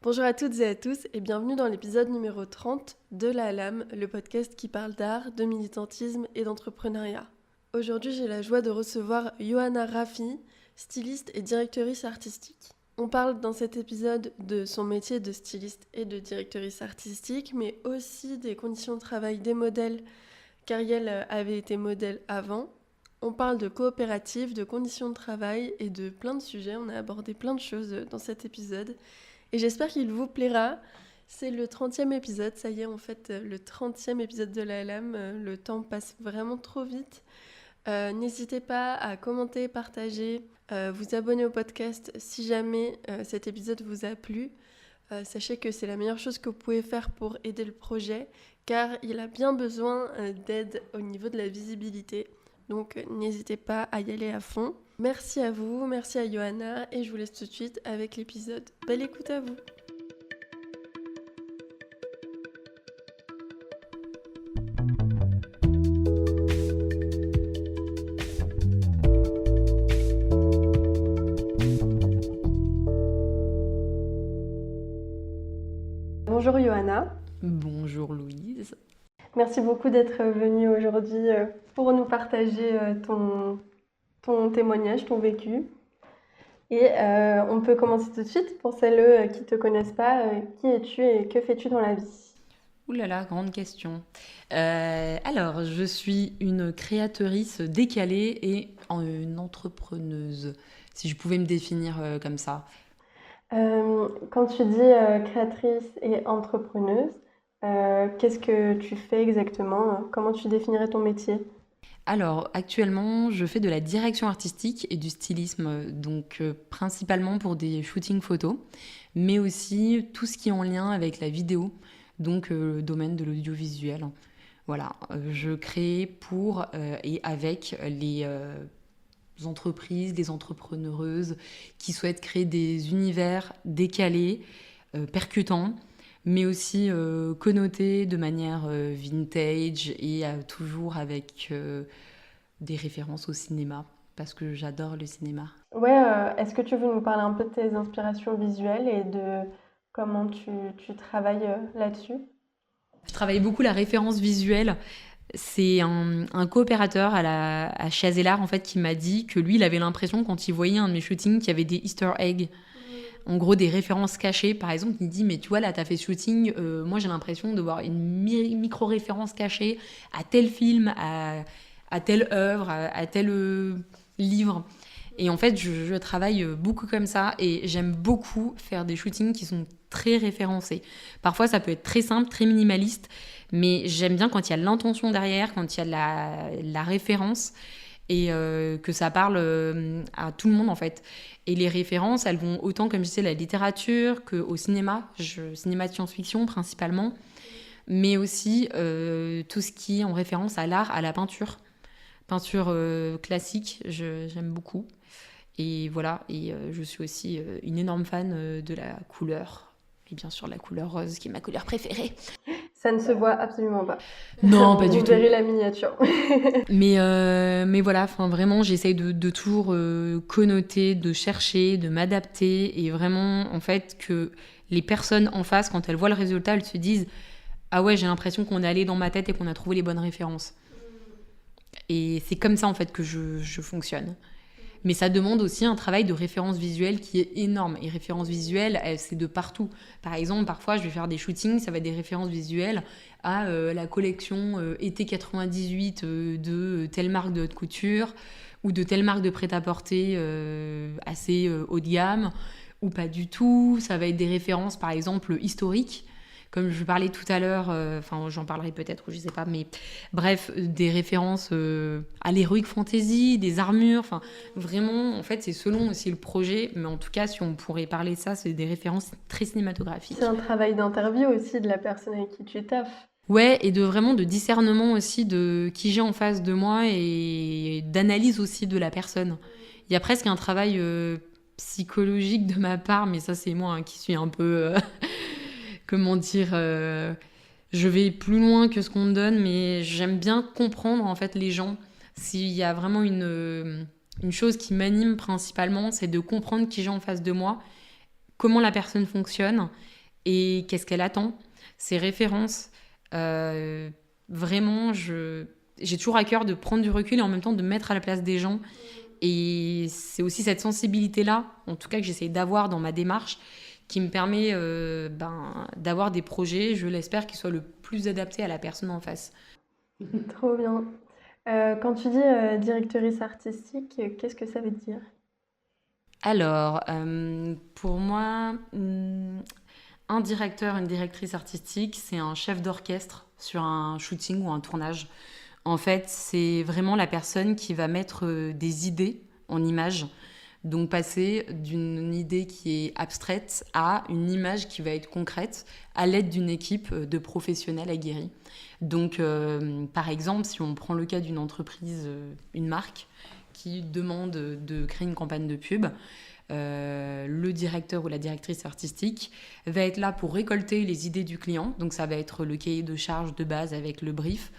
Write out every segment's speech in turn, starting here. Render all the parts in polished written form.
Bonjour à toutes et à tous et bienvenue dans l'épisode numéro 30 de La Lame, le podcast qui parle d'art, de militantisme et d'entrepreneuriat. Aujourd'hui, j'ai la joie de recevoir Johanna Raffi, styliste et directrice artistique. On parle dans cet épisode de son métier de styliste et de directrice artistique, mais aussi des conditions de travail des modèles, car elle avait été modèle avant. On parle de coopérative, de conditions de travail et de plein de sujets. On a abordé plein de choses dans cet épisode. Et j'espère qu'il vous plaira. C'est le 30e épisode, ça y est, en fait, le 30e épisode de La Lame. Le temps passe vraiment trop vite. N'hésitez pas à commenter, partager, vous abonner au podcast si jamais cet épisode vous a plu. Sachez que c'est la meilleure chose que vous pouvez faire pour aider le projet, car il a bien besoin d'aide au niveau de la visibilité. Donc n'hésitez pas à y aller à fond. Merci à vous, merci à Johanna, et je vous laisse tout de suite avec l'épisode. Belle écoute à vous. Bonjour Johanna. Bonjour Louise. Merci beaucoup d'être venue aujourd'hui pour nous partager ton témoignage, ton vécu. Et on peut commencer tout de suite. Pour celles qui ne te connaissent pas, qui es-tu et que fais-tu dans la vie ? Ouh là là, grande question. Alors, je suis une créatrice décalée et une entrepreneuse, si je pouvais me définir comme ça. Quand tu dis créatrice et entrepreneuse, qu'est-ce que tu fais exactement ? Comment tu définirais ton métier ? Alors, actuellement, je fais de la direction artistique et du stylisme, donc principalement pour des shootings photos, mais aussi tout ce qui est en lien avec la vidéo, donc le domaine de l'audiovisuel. Voilà, je crée pour et avec les entreprises, des entrepreneureuses qui souhaitent créer des univers décalés, percutants, mais aussi connotés de manière vintage et toujours avec des références au cinéma, parce que j'adore le cinéma. Ouais, est-ce que tu veux nous parler un peu de tes inspirations visuelles et de comment tu travailles là-dessus ? Je travaille beaucoup la référence visuelle. C'est un coopérateur à Chazellard en fait, qui m'a dit que lui, il avait l'impression quand il voyait un de mes shootings qu'il y avait des easter eggs. En gros, des références cachées. Par exemple, il dit, mais tu vois, là, t'as fait shooting. Moi, j'ai l'impression de voir une micro-référence cachée à tel film, à telle œuvre, à tel livre. Et en fait, je travaille beaucoup comme ça et j'aime beaucoup faire des shootings qui sont très référencés. Parfois, ça peut être très simple, très minimaliste, mais j'aime bien quand il y a l'intention derrière, quand il y a la référence et que ça parle à tout le monde en fait. Et les références, elles vont autant, comme je disais, la littérature qu'au cinéma, cinéma de science-fiction principalement, mais aussi tout ce qui est en référence à l'art, à la peinture. Peinture classique, j'aime beaucoup. Et voilà, et je suis aussi une énorme fan de la couleur. Et bien sûr, la couleur rose, qui est ma couleur préférée. Ça ne se voit absolument pas. Non, pas du Vous tout. verrez la miniature. Mais voilà, vraiment, j'essaye de toujours connoter, de chercher, de m'adapter. Et vraiment, en fait, que les personnes en face, quand elles voient le résultat, elles se disent « Ah ouais, j'ai l'impression qu'on est allé dans ma tête et qu'on a trouvé les bonnes références. » Et c'est comme ça, en fait, que je fonctionne. Mais ça demande aussi un travail de référence visuelle qui est énorme. Et référence visuelle, c'est de partout. Par exemple, parfois, je vais faire des shootings, ça va être des références visuelles à la collection été 98 de telle marque de haute couture ou de telle marque de prêt-à-porter assez haut de gamme, ou pas du tout. Ça va être des références, par exemple, historiques. Comme je parlais tout à l'heure, j'en parlerai peut-être, je sais pas, mais bref, des références à l'heroic fantasy, des armures, vraiment, en fait, c'est selon aussi le projet, mais en tout cas, si on pourrait parler de ça, c'est des références très cinématographiques. C'est un travail d'interview aussi de la personne avec qui tu taffes. Ouais, et de discernement aussi de qui j'ai en face de moi et d'analyse aussi de la personne. Il y a presque un travail psychologique de ma part, mais ça, c'est moi qui suis un peu... comment dire, je vais plus loin que ce qu'on me donne, mais j'aime bien comprendre en fait les gens. S'il y a vraiment une chose qui m'anime principalement, c'est de comprendre qui j'ai en face de moi, comment la personne fonctionne et qu'est-ce qu'elle attend, ses références. Vraiment, j'ai toujours à cœur de prendre du recul et en même temps de me mettre à la place des gens. Et c'est aussi cette sensibilité-là, en tout cas que j'essaie d'avoir dans ma démarche, qui me permet d'avoir des projets, je l'espère, qui soient le plus adaptés à la personne en face. Trop bien. Quand tu dis directrice artistique, qu'est-ce que ça veut dire? Alors, pour moi, un directeur, une directrice artistique, c'est un chef d'orchestre sur un shooting ou un tournage. En fait, c'est vraiment la personne qui va mettre des idées en images. Donc passer d'une idée qui est abstraite à une image qui va être concrète à l'aide d'une équipe de professionnels aguerris. Donc par exemple, si on prend le cas d'une entreprise, une marque qui demande de créer une campagne de pub, le directeur ou la directrice artistique va être là pour récolter les idées du client. Donc ça va être le cahier de charge de base avec le brief.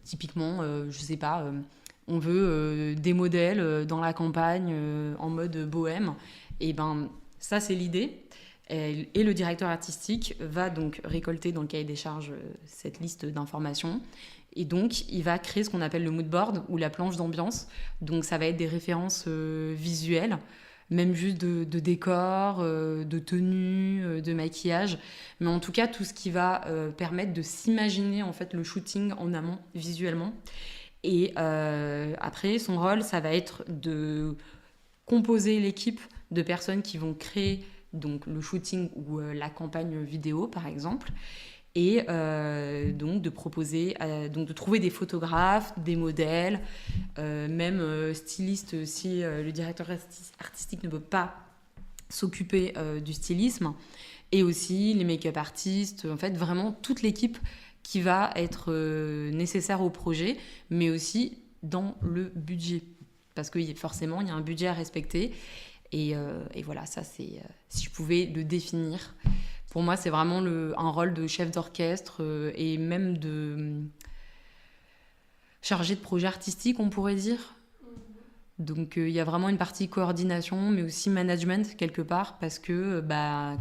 Typiquement, je sais pas, on veut des modèles dans la campagne en mode bohème. Et ben ça c'est l'idée. Et le directeur artistique va donc récolter dans le cahier des charges cette liste d'informations. Et donc, il va créer ce qu'on appelle le mood board ou la planche d'ambiance. Donc, ça va être des références visuelles, même juste de décor, de tenue, de maquillage. Mais en tout cas, tout ce qui va permettre de s'imaginer en fait le shooting en amont, visuellement. Et après, son rôle, ça va être de composer l'équipe de personnes qui vont créer donc, le shooting ou la campagne vidéo, par exemple. Et donc de proposer, donc de trouver des photographes, des modèles, même stylistes si le directeur artistique ne peut pas s'occuper du stylisme, et aussi les make-up artistes, en fait vraiment toute l'équipe qui va être nécessaire au projet, mais aussi dans le budget, parce que forcément il y a un budget à respecter, et voilà, ça c'est, si je pouvais le définir. Pour moi, c'est vraiment un rôle de chef d'orchestre et même de chargé de projet artistique, on pourrait dire. Donc, il y a vraiment une partie coordination, mais aussi management, quelque part, parce que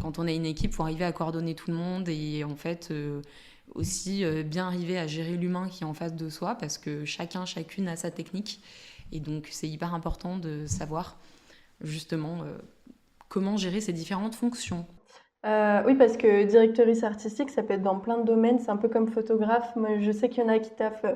quand on a une équipe, il faut arriver à coordonner tout le monde et en fait, aussi bien arriver à gérer l'humain qui est en face de soi, parce que chacune a sa technique. Et donc, c'est hyper important de savoir, justement, comment gérer ces différentes fonctions. Oui, parce que directrice artistique, ça peut être dans plein de domaines. C'est un peu comme photographe. Moi, je sais qu'il y en a qui taffent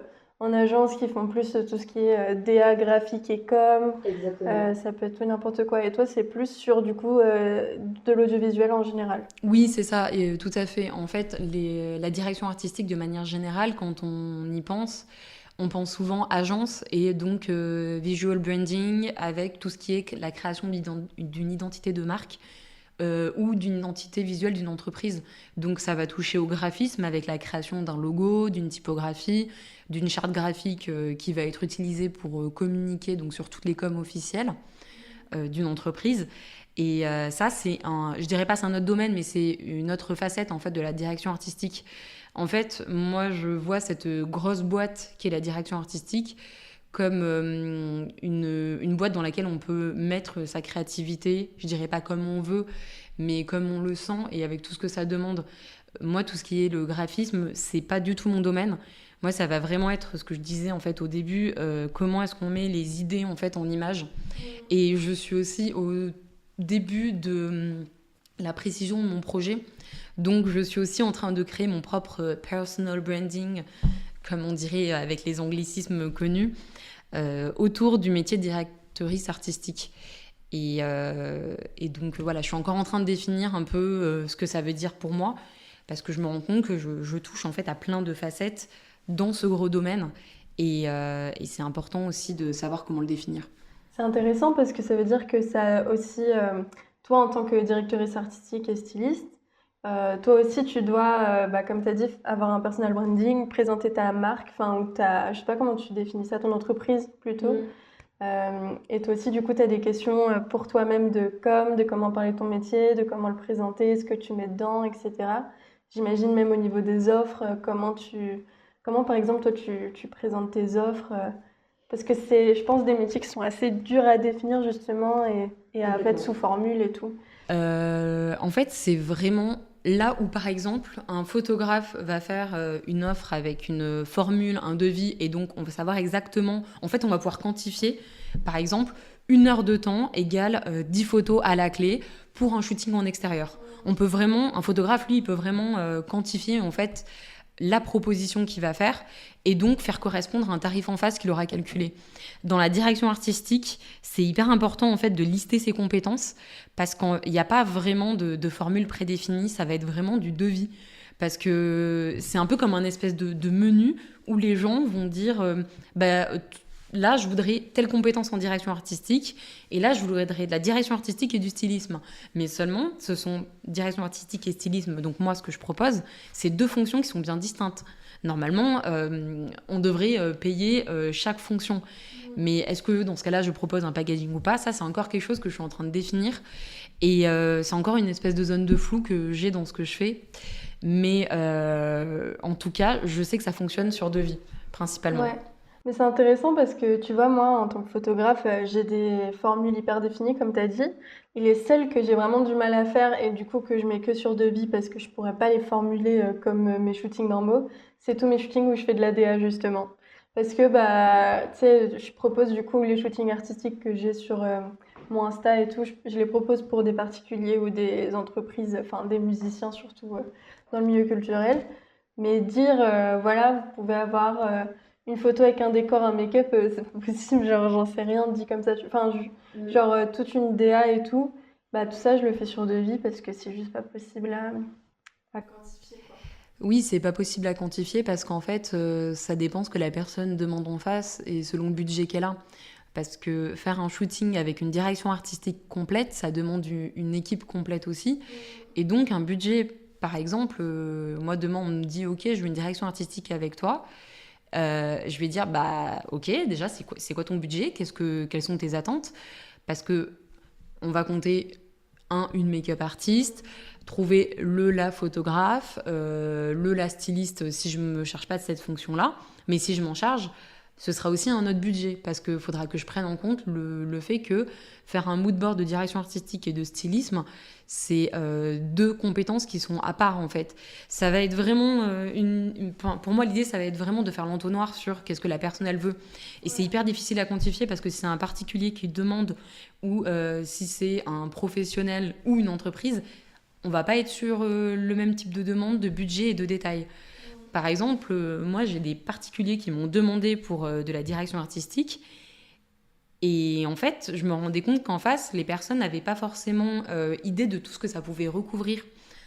en agence, qui font plus tout ce qui est DA, graphique et com. Exactement. Ça peut être tout n'importe quoi. Et toi, c'est plus sur, du coup, de l'audiovisuel en général. Oui, c'est ça, et tout à fait. En fait, la direction artistique, de manière générale, quand on y pense, on pense souvent agence et donc visual branding avec tout ce qui est la création d'une identité de marque. Ou d'une identité visuelle d'une entreprise. Donc ça va toucher au graphisme avec la création d'un logo, d'une typographie, d'une charte graphique qui va être utilisée pour communiquer donc, sur toutes les coms officielles d'une entreprise. Et ça, je dirais pas c'est un autre domaine, mais c'est une autre facette en fait de la direction artistique. En fait, moi, je vois cette grosse boîte qui est la direction artistique comme une boîte dans laquelle on peut mettre sa créativité, je dirais pas comme on veut, mais comme on le sent et avec tout ce que ça demande. Moi, tout ce qui est le graphisme, c'est pas du tout mon domaine. Moi, ça va vraiment être ce que je disais en fait au début, comment est-ce qu'on met les idées en fait en images. Et je suis aussi au début de la précision de mon projet. Donc, je suis aussi en train de créer mon propre personal branding, comme on dirait avec les anglicismes connus, autour du métier de directrice artistique. Et donc voilà, je suis encore en train de définir un peu ce que ça veut dire pour moi, parce que je me rends compte que je touche en fait à plein de facettes dans ce gros domaine, et c'est important aussi de savoir comment le définir. C'est intéressant parce que ça veut dire que ça aussi, toi en tant que directrice artistique et styliste, toi aussi tu dois, comme tu as dit, avoir un personal branding, présenter ta marque, enfin, ou je sais pas comment tu définis ça, ton entreprise plutôt. Et toi aussi, du coup, tu as des questions pour toi-même de com, de comment parler de ton métier, de comment le présenter, ce que tu mets dedans, etc. J'imagine même au niveau des offres, comment par exemple, toi, tu présentes tes offres, parce que c'est, je pense, des métiers qui sont assez durs à définir justement et à mettre sous formule et tout. En fait, c'est vraiment là où, par exemple, un photographe va faire une offre avec une formule, un devis, et donc on va savoir exactement, en fait, on va pouvoir quantifier, par exemple, 1 heure de temps égale 10 photos à la clé pour un shooting en extérieur. On peut vraiment, un photographe, lui, il peut vraiment quantifier, en fait, la proposition qu'il va faire et donc faire correspondre à un tarif en face qu'il aura calculé. Dans la direction artistique, c'est hyper important en fait de lister ses compétences parce qu'il n'y a pas vraiment de formule prédéfinie, ça va être vraiment du devis. Parce que c'est un peu comme un espèce de menu où les gens vont dire là, je voudrais telle compétence en direction artistique, et là, je voudrais de la direction artistique et du stylisme. Mais seulement, ce sont direction artistique et stylisme. Donc moi, ce que je propose, c'est 2 fonctions qui sont bien distinctes. Normalement, on devrait payer chaque fonction. Mais est-ce que dans ce cas-là, je propose un packaging ou pas? Ça, c'est encore quelque chose que je suis en train de définir. Et c'est encore une espèce de zone de flou que j'ai dans ce que je fais. Mais en tout cas, je sais que ça fonctionne sur devis, principalement. Ouais. Mais c'est intéressant parce que tu vois, moi, en tant que photographe, j'ai des formules hyper définies, comme tu as dit. Et les seules que j'ai vraiment du mal à faire et du coup que je mets que sur devis parce que je pourrais pas les formuler comme mes shootings normaux, c'est tous mes shootings où je fais de la DA justement. Parce que, bah, tu sais, je propose du coup les shootings artistiques que j'ai sur mon Insta et tout, je les propose pour des particuliers ou des entreprises, enfin des musiciens surtout dans le milieu culturel. Mais dire, voilà, vous pouvez avoir une photo avec un décor, un make-up, c'est pas possible, genre j'en sais rien dit comme ça. Enfin, genre toute une DA et tout, bah tout ça je le fais sur devis parce que c'est juste pas possible à quantifier, quoi. Oui, c'est pas possible à quantifier parce qu'en fait, ça dépend ce que la personne demande en face et selon le budget qu'elle a. Parce que faire un shooting avec une direction artistique complète, ça demande une équipe complète aussi. Et donc un budget, par exemple, moi demain on me dit ok, je veux une direction artistique avec toi. Je vais dire bah ok, déjà c'est quoi ton budget? Quelles sont tes attentes? Parce que on va compter une make-up artiste, trouver la photographe, la styliste si je ne me charge pas de cette fonction-là. Mais si je m'en charge, ce sera aussi un autre budget parce qu'il faudra que je prenne en compte le fait que faire un mood board de direction artistique et de stylisme, c'est 2 compétences qui sont à part en fait. Ça va être vraiment pour moi l'idée ça va être vraiment de faire l'entonnoir sur qu'est-ce que la personne elle veut. Et c'est hyper difficile à quantifier parce que si c'est un particulier qui demande ou si c'est un professionnel ou une entreprise, on va pas être sur le même type de demande, de budget et de détails. Par exemple, moi, j'ai des particuliers qui m'ont demandé pour de la direction artistique. Et en fait, je me rendais compte qu'en face, les personnes n'avaient pas forcément idée de tout ce que ça pouvait recouvrir,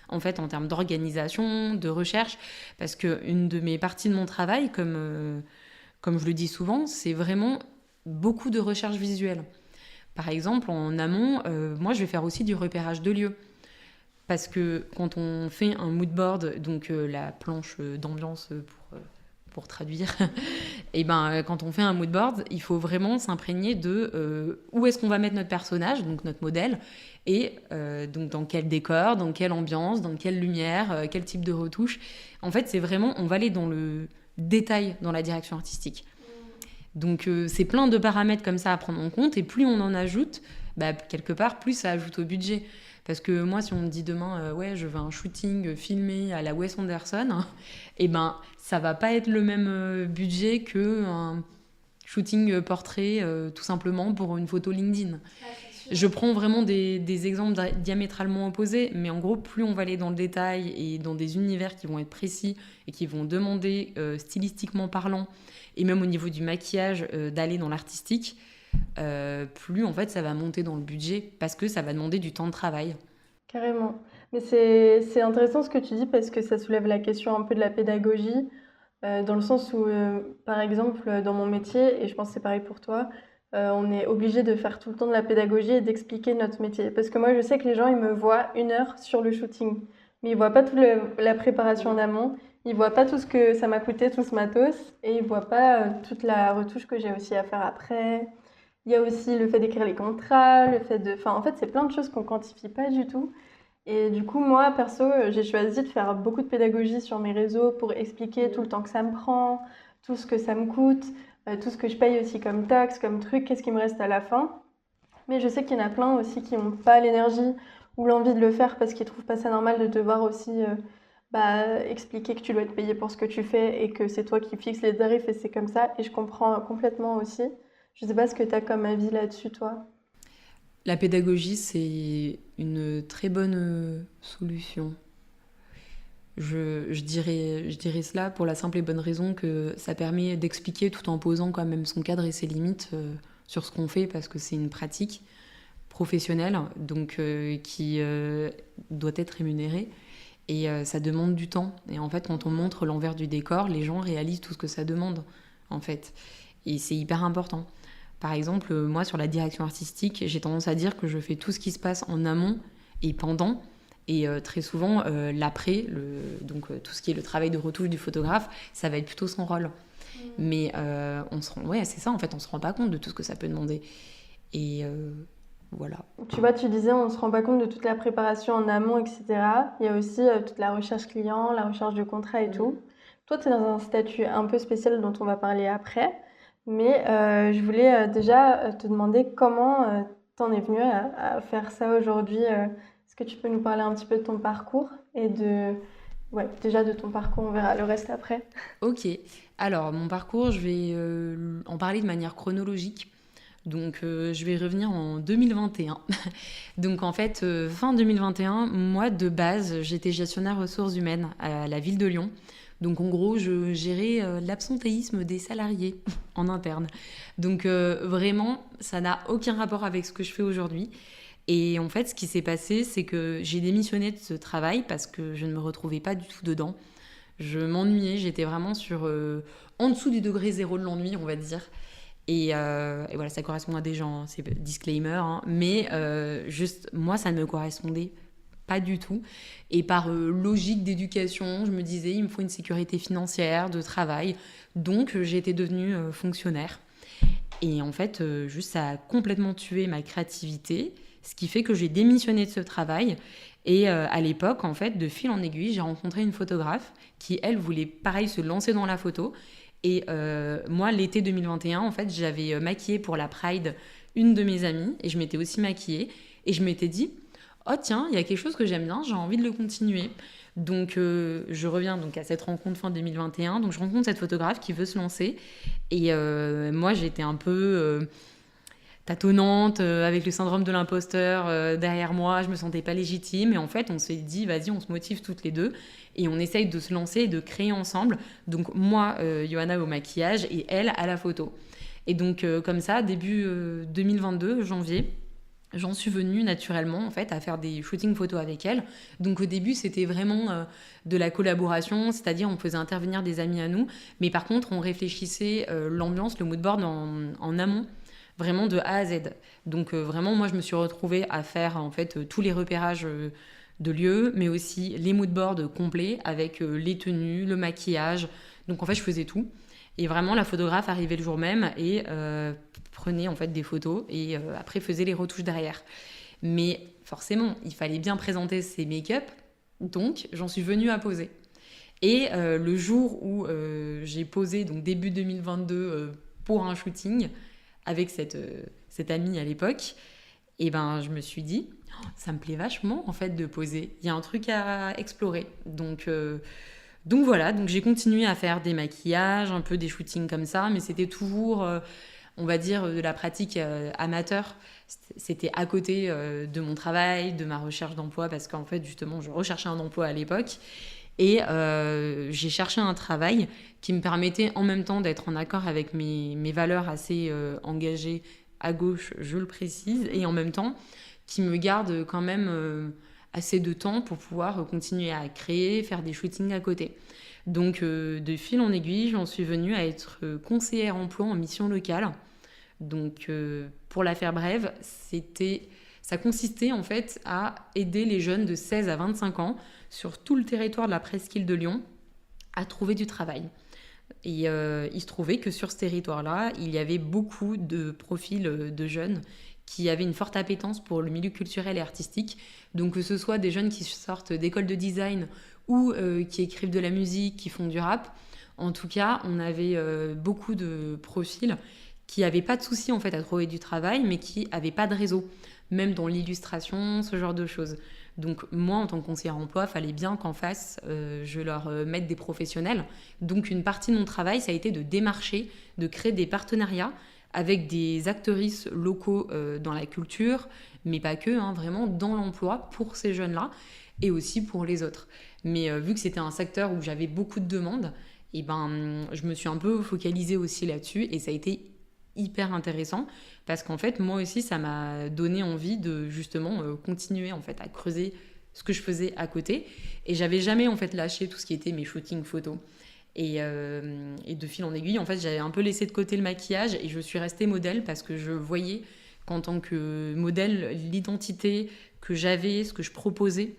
en fait, en termes d'organisation, de recherche. Parce qu'une de mes parties de mon travail, comme je le dis souvent, c'est vraiment beaucoup de recherche visuelle. Par exemple, en amont, moi, je vais faire aussi du repérage de lieux. Parce que quand on fait un mood board, donc la planche d'ambiance pour traduire, et ben quand on fait un mood board, il faut vraiment s'imprégner de où est-ce qu'on va mettre notre personnage, donc notre modèle, et donc dans quel décor, dans quelle ambiance, dans quelle lumière, quel type de retouche. En fait, c'est vraiment, on va aller dans le détail dans la direction artistique. Donc c'est plein de paramètres comme ça à prendre en compte, et plus on en ajoute, bah, quelque part, plus ça ajoute au budget. Parce que moi, si on me dit demain, ouais, je veux un shooting filmé à la Wes Anderson, et ben, ça va pas être le même budget qu'un shooting portrait, tout simplement pour une photo LinkedIn. Je prends vraiment des exemples diamétralement opposés, mais en gros, plus on va aller dans le détail et dans des univers qui vont être précis et qui vont demander, stylistiquement parlant, et même au niveau du maquillage, d'aller dans l'artistique, plus en fait ça va monter dans le budget parce que ça va demander du temps de travail. Carrément. Mais c'est intéressant ce que tu dis parce que ça soulève la question un peu de la pédagogie, dans le sens où, par exemple, dans mon métier, et je pense que c'est pareil pour toi, on est obligé de faire tout le temps de la pédagogie et d'expliquer notre métier. Parce que moi, je sais que les gens, ils me voient 1 heure sur le shooting, mais ils voient pas toute la préparation en amont, ils voient pas tout ce que ça m'a coûté, tout ce matos, et ils voient pas toute la retouche que j'ai aussi à faire après. Il y a aussi le fait d'écrire les contrats, le fait de... Enfin, en fait, c'est plein de choses qu'on quantifie pas du tout. Et du coup, moi, perso, j'ai choisi de faire beaucoup de pédagogie sur mes réseaux pour expliquer tout le temps que ça me prend, tout ce que ça me coûte, tout ce que je paye aussi comme taxes, comme trucs, qu'est-ce qui me reste à la fin. Mais je sais qu'il y en a plein aussi qui n'ont pas l'énergie ou l'envie de le faire parce qu'ils trouvent pas ça normal de devoir aussi expliquer que tu dois être payé pour ce que tu fais et que c'est toi qui fixes les tarifs et c'est comme ça. Et je comprends complètement aussi. Je sais pas ce que tu as comme avis là-dessus, toi. La pédagogie, c'est une très bonne solution. Je dirais cela pour la simple et bonne raison que ça permet d'expliquer tout en posant quand même son cadre et ses limites sur ce qu'on fait parce que c'est une pratique professionnelle donc qui doit être rémunérée et ça demande du temps. Et en fait, quand on montre l'envers du décor, les gens réalisent tout ce que ça demande en fait. Et c'est hyper important. Par exemple, moi sur la direction artistique, j'ai tendance à dire que je fais tout ce qui se passe en amont et pendant. Et très souvent, l'après, donc tout ce qui est le travail de retouche du photographe, ça va être plutôt son rôle. Mais ouais, c'est ça en fait, on se rend pas compte de tout ce que ça peut demander. Et voilà. Tu vois, tu disais, on se rend pas compte de toute la préparation en amont, etc. Il y a aussi toute la recherche client, la recherche de contrat et tout. Toi, tu es dans un statut un peu spécial dont on va parler après. Mais je voulais déjà te demander comment t'en es venu à faire ça aujourd'hui. Est-ce que tu peux nous parler un petit peu de ton parcours et ouais, déjà de ton parcours, on verra le reste après. Ok, alors mon parcours, je vais en parler de manière chronologique. Donc je vais revenir en 2021. Donc en fait, fin 2021, moi de base, j'étais gestionnaire ressources humaines à la ville de Lyon. Donc en gros, je gérais l'absentéisme des salariés en interne. Donc vraiment, ça n'a aucun rapport avec ce que je fais aujourd'hui. Et en fait, ce qui s'est passé, c'est que j'ai démissionné de ce travail parce que je ne me retrouvais pas du tout dedans. Je m'ennuyais, j'étais vraiment en dessous du degré zéro de l'ennui, on va dire. Et voilà, ça correspond à des gens, c'est disclaimer, hein, mais juste, moi, ça ne me correspondait pas du tout. Et par logique d'éducation, je me disais, il me faut une sécurité financière, de travail. Donc, j'étais devenue fonctionnaire. Et en fait, juste, ça a complètement tué ma créativité, ce qui fait que j'ai démissionné de ce travail. Et à l'époque, en fait, de fil en aiguille, j'ai rencontré une photographe qui, elle, voulait, pareil, se lancer dans la photo. Et moi, l'été 2021, en fait, j'avais maquillé pour la Pride une de mes amies et je m'étais aussi maquillée. Et je m'étais dit, oh tiens, il y a quelque chose que j'aime bien, j'ai envie de le continuer. Donc, je reviens donc à cette rencontre fin 2021. Donc, je rencontre cette photographe qui veut se lancer. Et moi, j'étais un peu tâtonnante, avec le syndrome de l'imposteur derrière moi. Je me sentais pas légitime. Et en fait, on s'est dit, vas-y, on se motive toutes les deux. Et on essaye de se lancer et de créer ensemble. Donc, moi, Johanna au maquillage et elle à la photo. Et donc, comme ça, début 2022, janvier, j'en suis venue naturellement en fait à faire des shootings photos avec elle. Donc au début c'était vraiment de la collaboration, c'est-à-dire on faisait intervenir des amis à nous, mais par contre on réfléchissait l'ambiance, le mood board en amont, vraiment de A à Z. Donc vraiment moi je me suis retrouvée à faire en fait tous les repérages de lieux, mais aussi les mood boards complets avec les tenues, le maquillage. Donc en fait je faisais tout. Et vraiment la photographe arrivait le jour même et prenait en fait des photos et après faisait les retouches derrière. Mais forcément, il fallait bien présenter ses make-up, donc j'en suis venue à poser. Et le jour où j'ai posé, donc début 2022, pour un shooting avec cette amie à l'époque, et ben je me suis dit, oh, ça me plaît vachement en fait de poser. Il y a un truc à explorer. Donc voilà, donc j'ai continué à faire des maquillages, un peu des shootings comme ça, mais c'était toujours on va dire, de la pratique amateur. C'était à côté de mon travail, de ma recherche d'emploi, parce qu'en fait, justement, je recherchais un emploi à l'époque. Et j'ai cherché un travail qui me permettait en même temps d'être en accord avec mes valeurs assez engagées à gauche, je le précise, et en même temps qui me garde quand même assez de temps pour pouvoir continuer à créer, faire des shootings à côté. Donc, de fil en aiguille, j'en suis venue à être conseillère emploi en mission locale. Donc, pour la faire brève, ça consistait en fait à aider les jeunes de 16 à 25 ans sur tout le territoire de la presqu'île de Lyon à trouver du travail. Et il se trouvait que sur ce territoire-là, il y avait beaucoup de profils de jeunes qui avaient une forte appétence pour le milieu culturel et artistique. Donc, que ce soit des jeunes qui sortent d'écoles de design ou qui écrivent de la musique, qui font du rap. En tout cas, on avait beaucoup de profils qui n'avaient pas de soucis en fait à trouver du travail, mais qui n'avaient pas de réseau. même dans l'illustration, ce genre de choses. Donc moi, en tant que conseillère emploi, il fallait bien qu'en face, je leur mette des professionnels. Donc une partie de mon travail, ça a été de démarcher, de créer des partenariats avec des actrices locaux dans la culture, mais pas que, hein, vraiment dans l'emploi pour ces jeunes-là et aussi pour les autres. Mais vu que c'était un secteur où j'avais beaucoup de demandes, et je me suis un peu focalisée aussi là-dessus et ça a été hyper intéressant parce qu'en fait, moi aussi, ça m'a donné envie de justement continuer en fait à creuser ce que je faisais à côté. Et j'avais jamais en fait lâché tout ce qui était mes shootings photos. Et de fil en aiguille, en fait, j'avais un peu laissé de côté le maquillage et je suis restée modèle parce que je voyais qu'en tant que modèle, l'identité que j'avais, ce que je proposais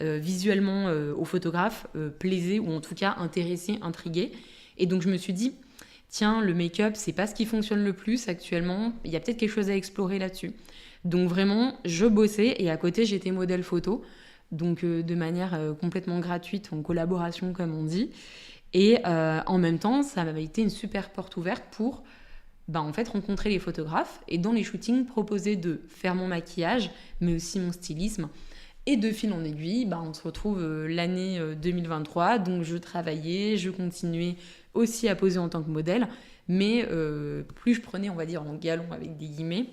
visuellement aux photographes plaisait ou en tout cas intéressait, intriguait. Et donc je me suis dit, tiens, le make-up, c'est pas ce qui fonctionne le plus actuellement, il y a peut-être quelque chose à explorer là-dessus. Donc vraiment, je bossais et à côté, j'étais modèle photo, donc de manière complètement gratuite, en collaboration comme on dit. Et en même temps, ça m'avait été une super porte ouverte pour en fait, rencontrer les photographes et dans les shootings, proposer de faire mon maquillage, mais aussi mon stylisme. Et de fil en aiguille, on se retrouve l'année 2023, donc je travaillais, je continuais aussi à poser en tant que modèle, mais plus je prenais, on va dire, en galon avec des guillemets,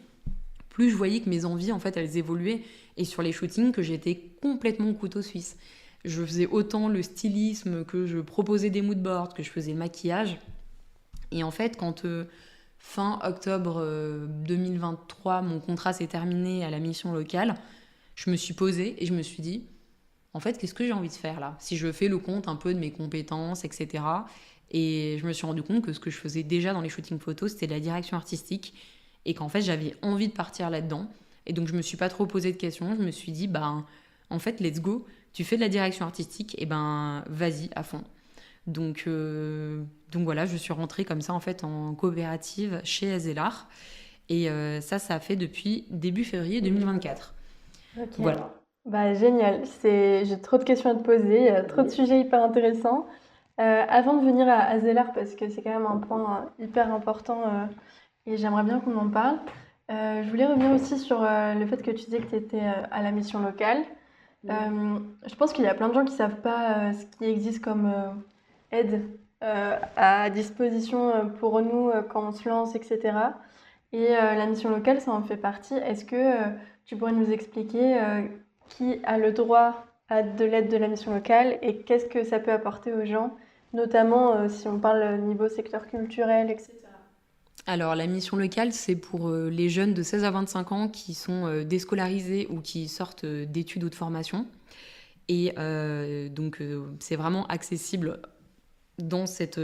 plus je voyais que mes envies, en fait, elles évoluaient. Et sur les shootings, que j'étais complètement couteau suisse. Je faisais autant le stylisme que je proposais des moodboards, que je faisais le maquillage. Et en fait, quand fin octobre 2023, mon contrat s'est terminé à la mission locale, je me suis posée et je me suis dit, en fait, qu'est-ce que j'ai envie de faire là ? Si je fais le compte un peu de mes compétences, etc. Et je me suis rendu compte que ce que je faisais déjà dans les shootings photos, c'était de la direction artistique et qu'en fait, j'avais envie de partir là-dedans. Et donc, je me suis pas trop posé de questions. Je me suis dit, en fait, let's go. Tu fais de la direction artistique, et vas-y, à fond. Donc voilà, je suis rentrée comme ça, en fait, en coopérative chez Azelar. Et ça a fait depuis début février 2024. Ok. Voilà. Génial. J'ai trop de questions à te poser, il y a trop de sujets hyper intéressants. Avant de venir à Azelar, parce que c'est quand même un point hyper important et j'aimerais bien qu'on en parle, je voulais revenir aussi sur le fait que tu disais que tu étais à la mission locale. Je pense qu'il y a plein de gens qui savent pas ce qui existe comme aide à disposition pour nous quand on se lance, etc. Et la mission locale, ça en fait partie. Est-ce que tu pourrais nous expliquer qui a le droit à de l'aide de la mission locale et qu'est-ce que ça peut apporter aux gens, notamment si on parle niveau secteur culturel, etc. Alors, la mission locale, c'est pour les jeunes de 16 à 25 ans qui sont déscolarisés ou qui sortent d'études ou de formation. Et donc, c'est vraiment accessible dans cette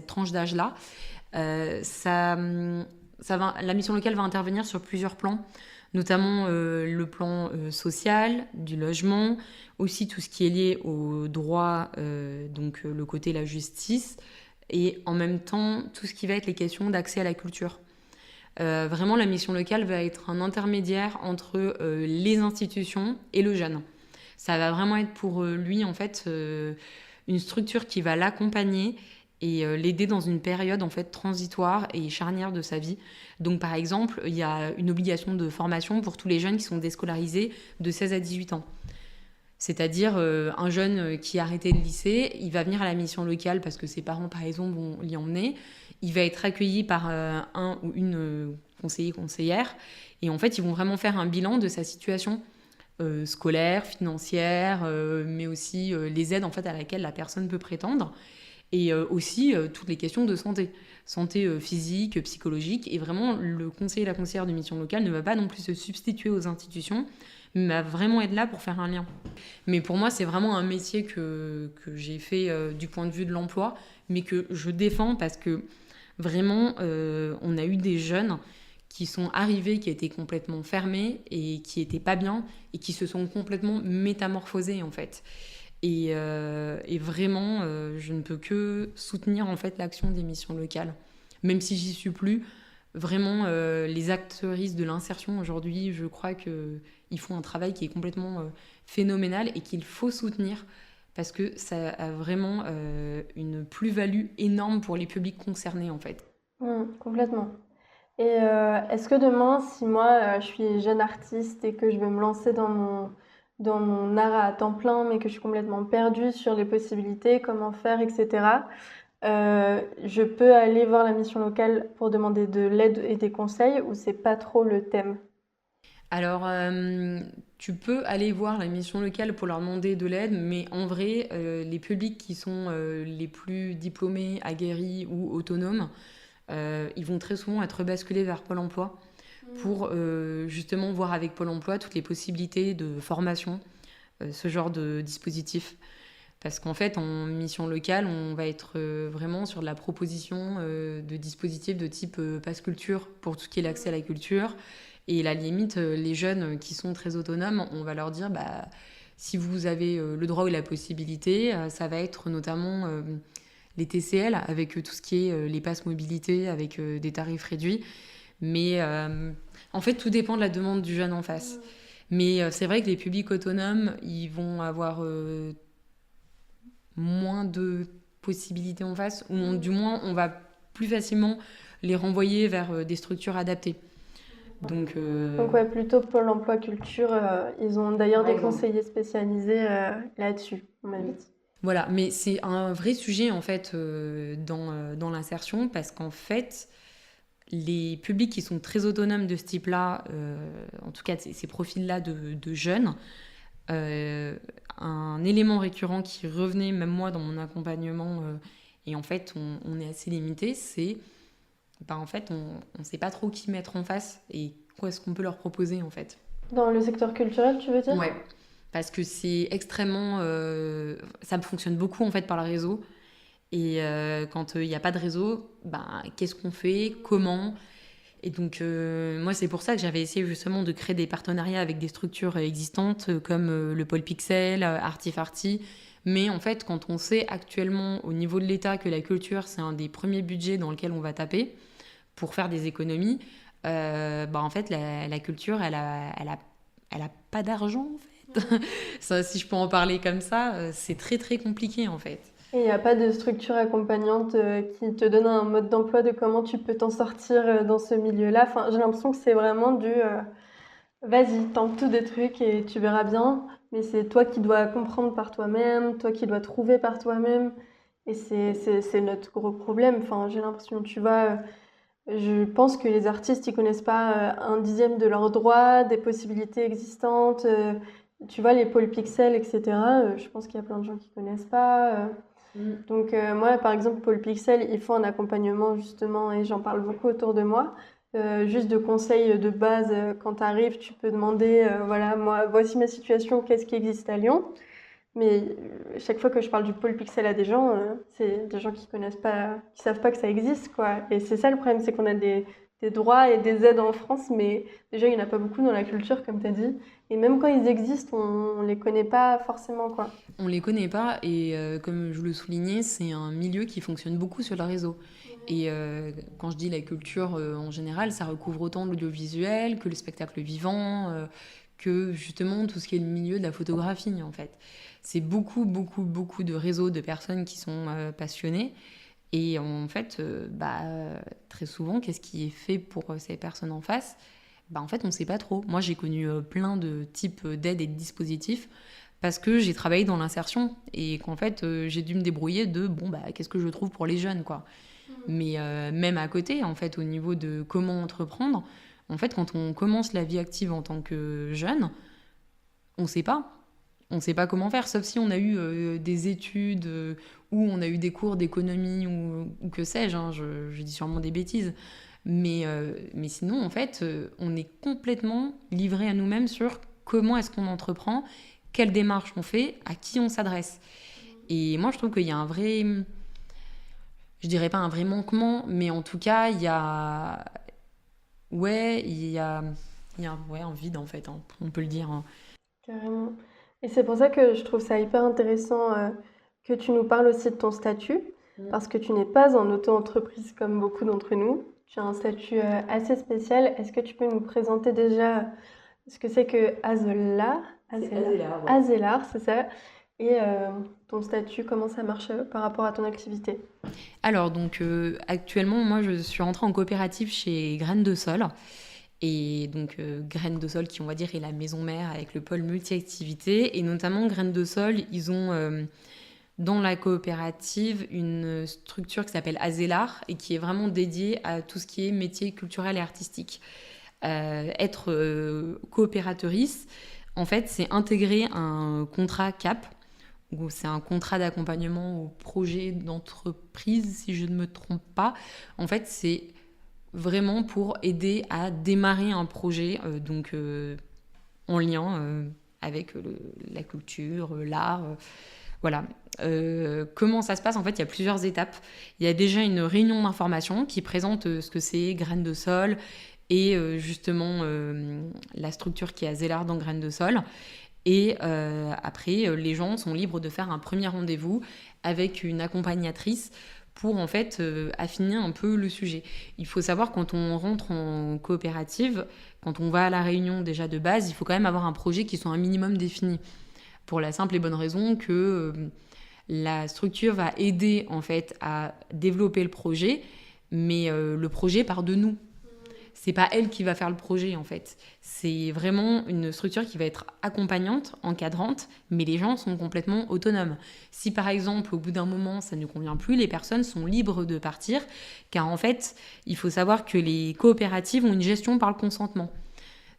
tranche d'âge-là. La mission locale va intervenir sur plusieurs plans, notamment le plan social, du logement, aussi tout ce qui est lié au droit, donc le côté la justice, et en même temps tout ce qui va être les questions d'accès à la culture. Vraiment, la mission locale va être un intermédiaire entre les institutions et le jeune. Ça va vraiment être pour lui, en fait, une structure qui va l'accompagner et l'aider dans une période en fait transitoire et charnière de sa vie. Donc par exemple, il y a une obligation de formation pour tous les jeunes qui sont déscolarisés de 16 à 18 ans. C'est-à-dire un jeune qui a arrêté le lycée, il va venir à la mission locale parce que ses parents par exemple vont l'y emmener. Il va être accueilli par un ou une conseillère et en fait ils vont vraiment faire un bilan de sa situation scolaire, financière, mais aussi les aides en fait à laquelle la personne peut prétendre. Et aussi toutes les questions de santé physique, psychologique. Et vraiment, le conseiller et la conseillère de mission locale ne va pas non plus se substituer aux institutions, mais va vraiment être là pour faire un lien. Mais pour moi, c'est vraiment un métier que j'ai fait du point de vue de l'emploi, mais que je défends parce que vraiment, on a eu des jeunes qui sont arrivés, qui étaient complètement fermés et qui n'étaient pas bien et qui se sont complètement métamorphosés en fait. Et vraiment, je ne peux que soutenir en fait l'action des missions locales. Même si j'y suis plus, vraiment, les actrices de l'insertion aujourd'hui, je crois qu'ils font un travail qui est complètement phénoménal et qu'il faut soutenir parce que ça a vraiment une plus-value énorme pour les publics concernés en fait. Complètement. Et est-ce que demain, si moi, je suis jeune artiste et que je veux me lancer dans mon art à temps plein, mais que je suis complètement perdue sur les possibilités, comment faire, etc., je peux aller voir la mission locale pour demander de l'aide et des conseils ou c'est pas trop le thème? Alors, tu peux aller voir la mission locale pour leur demander de l'aide, mais en vrai, les publics qui sont les plus diplômés, aguerris ou autonomes, ils vont très souvent être basculés vers Pôle emploi pour justement voir avec Pôle emploi toutes les possibilités de formation, ce genre de dispositif. Parce qu'en fait, en mission locale, on va être vraiment sur de la proposition de dispositifs de type passe culture pour tout ce qui est l'accès à la culture. Et la limite, les jeunes qui sont très autonomes, on va leur dire, bah, si vous avez le droit ou la possibilité, ça va être notamment les TCL avec tout ce qui est les passes mobilité avec des tarifs réduits. Mais en fait, tout dépend de la demande du jeune en face. Mais c'est vrai que les publics autonomes, ils vont avoir moins de possibilités en face, ou du moins on va plus facilement les renvoyer vers des structures adaptées. Donc ouais, plutôt Pôle emploi culture, ils ont d'ailleurs par des exemple. conseillers spécialisés là-dessus, on m'a dit. Voilà, mais c'est un vrai sujet en fait dans l'insertion parce qu'en fait, les publics qui sont très autonomes de ce type-là, en tout cas ces profils-là de jeunes, un élément récurrent qui revenait même moi dans mon accompagnement et en fait on est assez limité, c'est en fait on sait pas trop qui mettre en face et quoi est-ce qu'on peut leur proposer en fait. Dans le secteur culturel, tu veux dire? Ouais. Parce que c'est extrêmement... ça fonctionne beaucoup en fait par le réseau. Et quand il n'y a pas de réseau, ben, qu'est-ce qu'on fait? Comment? Et donc moi c'est pour ça que j'avais essayé justement de créer des partenariats avec des structures existantes comme le Pôle Pixel, Artifarty. Mais en fait quand on sait actuellement au niveau de l'État que la culture c'est un des premiers budgets dans lequel on va taper pour faire des économies, bah, en fait la culture elle a pas d'argent en fait. Ça, si je peux en parler comme ça, c'est très très compliqué en fait. Et il n'y a pas de structure accompagnante qui te donne un mode d'emploi de comment tu peux t'en sortir dans ce milieu-là. Enfin, j'ai l'impression que c'est vraiment du vas-y, tente tous des trucs et tu verras bien. Mais c'est toi qui dois comprendre par toi-même, toi qui dois trouver par toi-même. Et c'est notre gros problème. Enfin, j'ai l'impression, tu vois, je pense que les artistes, ils connaissent pas un dixième de leurs droits, des possibilités existantes. Tu vois, les pôles pixels, etc. Je pense qu'il y a plein de gens qui connaissent pas. Donc moi, par exemple, Paul Pixel, ils font un accompagnement justement, et j'en parle beaucoup autour de moi, juste de conseils de base. Quand tu arrives, tu peux demander, voilà, moi, voici ma situation, qu'est-ce qui existe à Lyon? Mais chaque fois que je parle du pôle Pixel à des gens, c'est des gens qui connaissent pas, qui savent pas que ça existe, quoi. Et c'est ça le problème, c'est qu'on a des droits et des aides en France, mais déjà il n'y en a pas beaucoup dans la culture, comme tu as dit. Et même quand ils existent, on les connaît pas forcément, quoi. On les connaît pas et comme je le soulignais, c'est un milieu qui fonctionne beaucoup sur le réseau. Et quand je dis la culture en général, ça recouvre autant l'audiovisuel que le spectacle vivant, que justement tout ce qui est le milieu de la photographie en fait. C'est beaucoup, beaucoup, beaucoup de réseaux de personnes qui sont passionnées. Et en fait, très souvent, qu'est-ce qui est fait pour ces personnes en face? Bah, en fait, on ne sait pas trop. Moi, j'ai connu plein de types d'aides et de dispositifs parce que j'ai travaillé dans l'insertion et qu'en fait, j'ai dû me débrouiller de, bon, bah, qu'est-ce que je trouve pour les jeunes, quoi. Mais même à côté, en fait, au niveau de comment entreprendre, en fait, quand on commence la vie active en tant que jeune, on ne sait pas. On ne sait pas comment faire, sauf si on a eu des études ou on a eu des cours d'économie ou que sais-je, hein, je dis sûrement des bêtises. Mais sinon, en fait, on est complètement livré à nous-mêmes sur comment est-ce qu'on entreprend, quelle démarche on fait, à qui on s'adresse. Et moi, je trouve qu'il y a un vrai, je dirais pas un vrai manquement, mais en tout cas, il y a, ouais, il y a ouais, un vide en fait, hein, on peut le dire, hein. Carrément. Et c'est pour ça que je trouve ça hyper intéressant que tu nous parles aussi de ton statut, parce que tu n'es pas en auto-entreprise comme beaucoup d'entre nous. Tu as un statut assez spécial. Est-ce que tu peux nous présenter déjà ce que c'est que Azelar? C'est Azélar, ouais. Azelar, c'est ça. Et ton statut, comment ça marche par rapport à ton activité? Alors, donc, actuellement, moi, je suis entrée en coopérative chez Graines de Sol. Et donc, Graines de Sol, qui, on va dire, est la maison mère avec le pôle multi-activités. Et notamment, Graines de Sol, ils ont dans la coopérative une structure qui s'appelle Azélar et qui est vraiment dédiée à tout ce qui est métier culturel et artistique. Être coopératrice, en fait, c'est intégrer un contrat CAP, où c'est un contrat d'accompagnement au projet d'entreprise, si je ne me trompe pas. En fait, c'est vraiment pour aider à démarrer un projet, en lien avec la culture, l'art. Voilà. Comment ça se passe? En fait, il y a plusieurs étapes. Il y a déjà une réunion d'information qui présente ce que c'est Graines de Sol et justement la structure qui est à Zélard dans Graines de Sol. Et après, les gens sont libres de faire un premier rendez-vous avec une accompagnatrice pour en fait affiner un peu le sujet. Il faut savoir quand on rentre en coopérative, quand on va à la réunion déjà de base, il faut quand même avoir un projet qui soit un minimum défini. Pour la simple et bonne raison que la structure va aider en fait à développer le projet, mais le projet part de nous. C'est pas elle qui va faire le projet en fait. C'est vraiment une structure qui va être accompagnante, encadrante, mais les gens sont complètement autonomes. Si par exemple au bout d'un moment ça ne convient plus, les personnes sont libres de partir, car en fait il faut savoir que les coopératives ont une gestion par le consentement.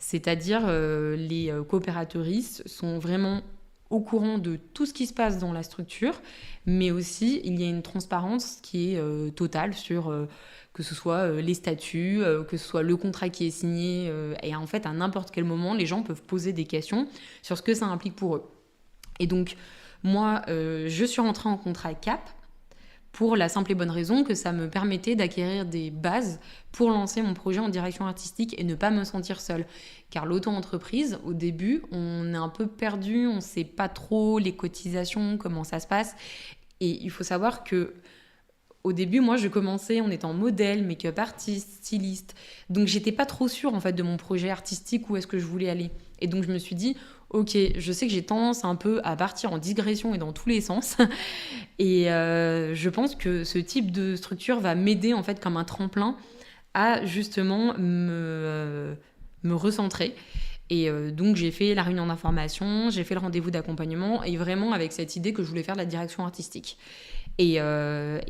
C'est-à-dire les coopératrices sont vraiment au courant de tout ce qui se passe dans la structure, mais aussi il y a une transparence qui est totale sur que ce soit les statuts, que ce soit le contrat qui est signé, et en fait à n'importe quel moment les gens peuvent poser des questions sur ce que ça implique pour eux. Et donc moi je suis rentrée en contrat CAP pour la simple et bonne raison que ça me permettait d'acquérir des bases pour lancer mon projet en direction artistique et ne pas me sentir seule. Car l'auto-entreprise, au début, on est un peu perdu, on ne sait pas trop les cotisations, comment ça se passe. Et il faut savoir que au début, moi, je commençais en étant modèle, make-up artiste, styliste. Donc, j'étais pas trop sûre, en fait, de mon projet artistique, où est-ce que je voulais aller. Et donc, je me suis dit, ok, je sais que j'ai tendance un peu à partir en digression et dans tous les sens. Et je pense que ce type de structure va m'aider, en fait, comme un tremplin à, justement, me recentrer. Et donc, j'ai fait la réunion d'information, j'ai fait le rendez-vous d'accompagnement, et vraiment avec cette idée que je voulais faire de la direction artistique. Et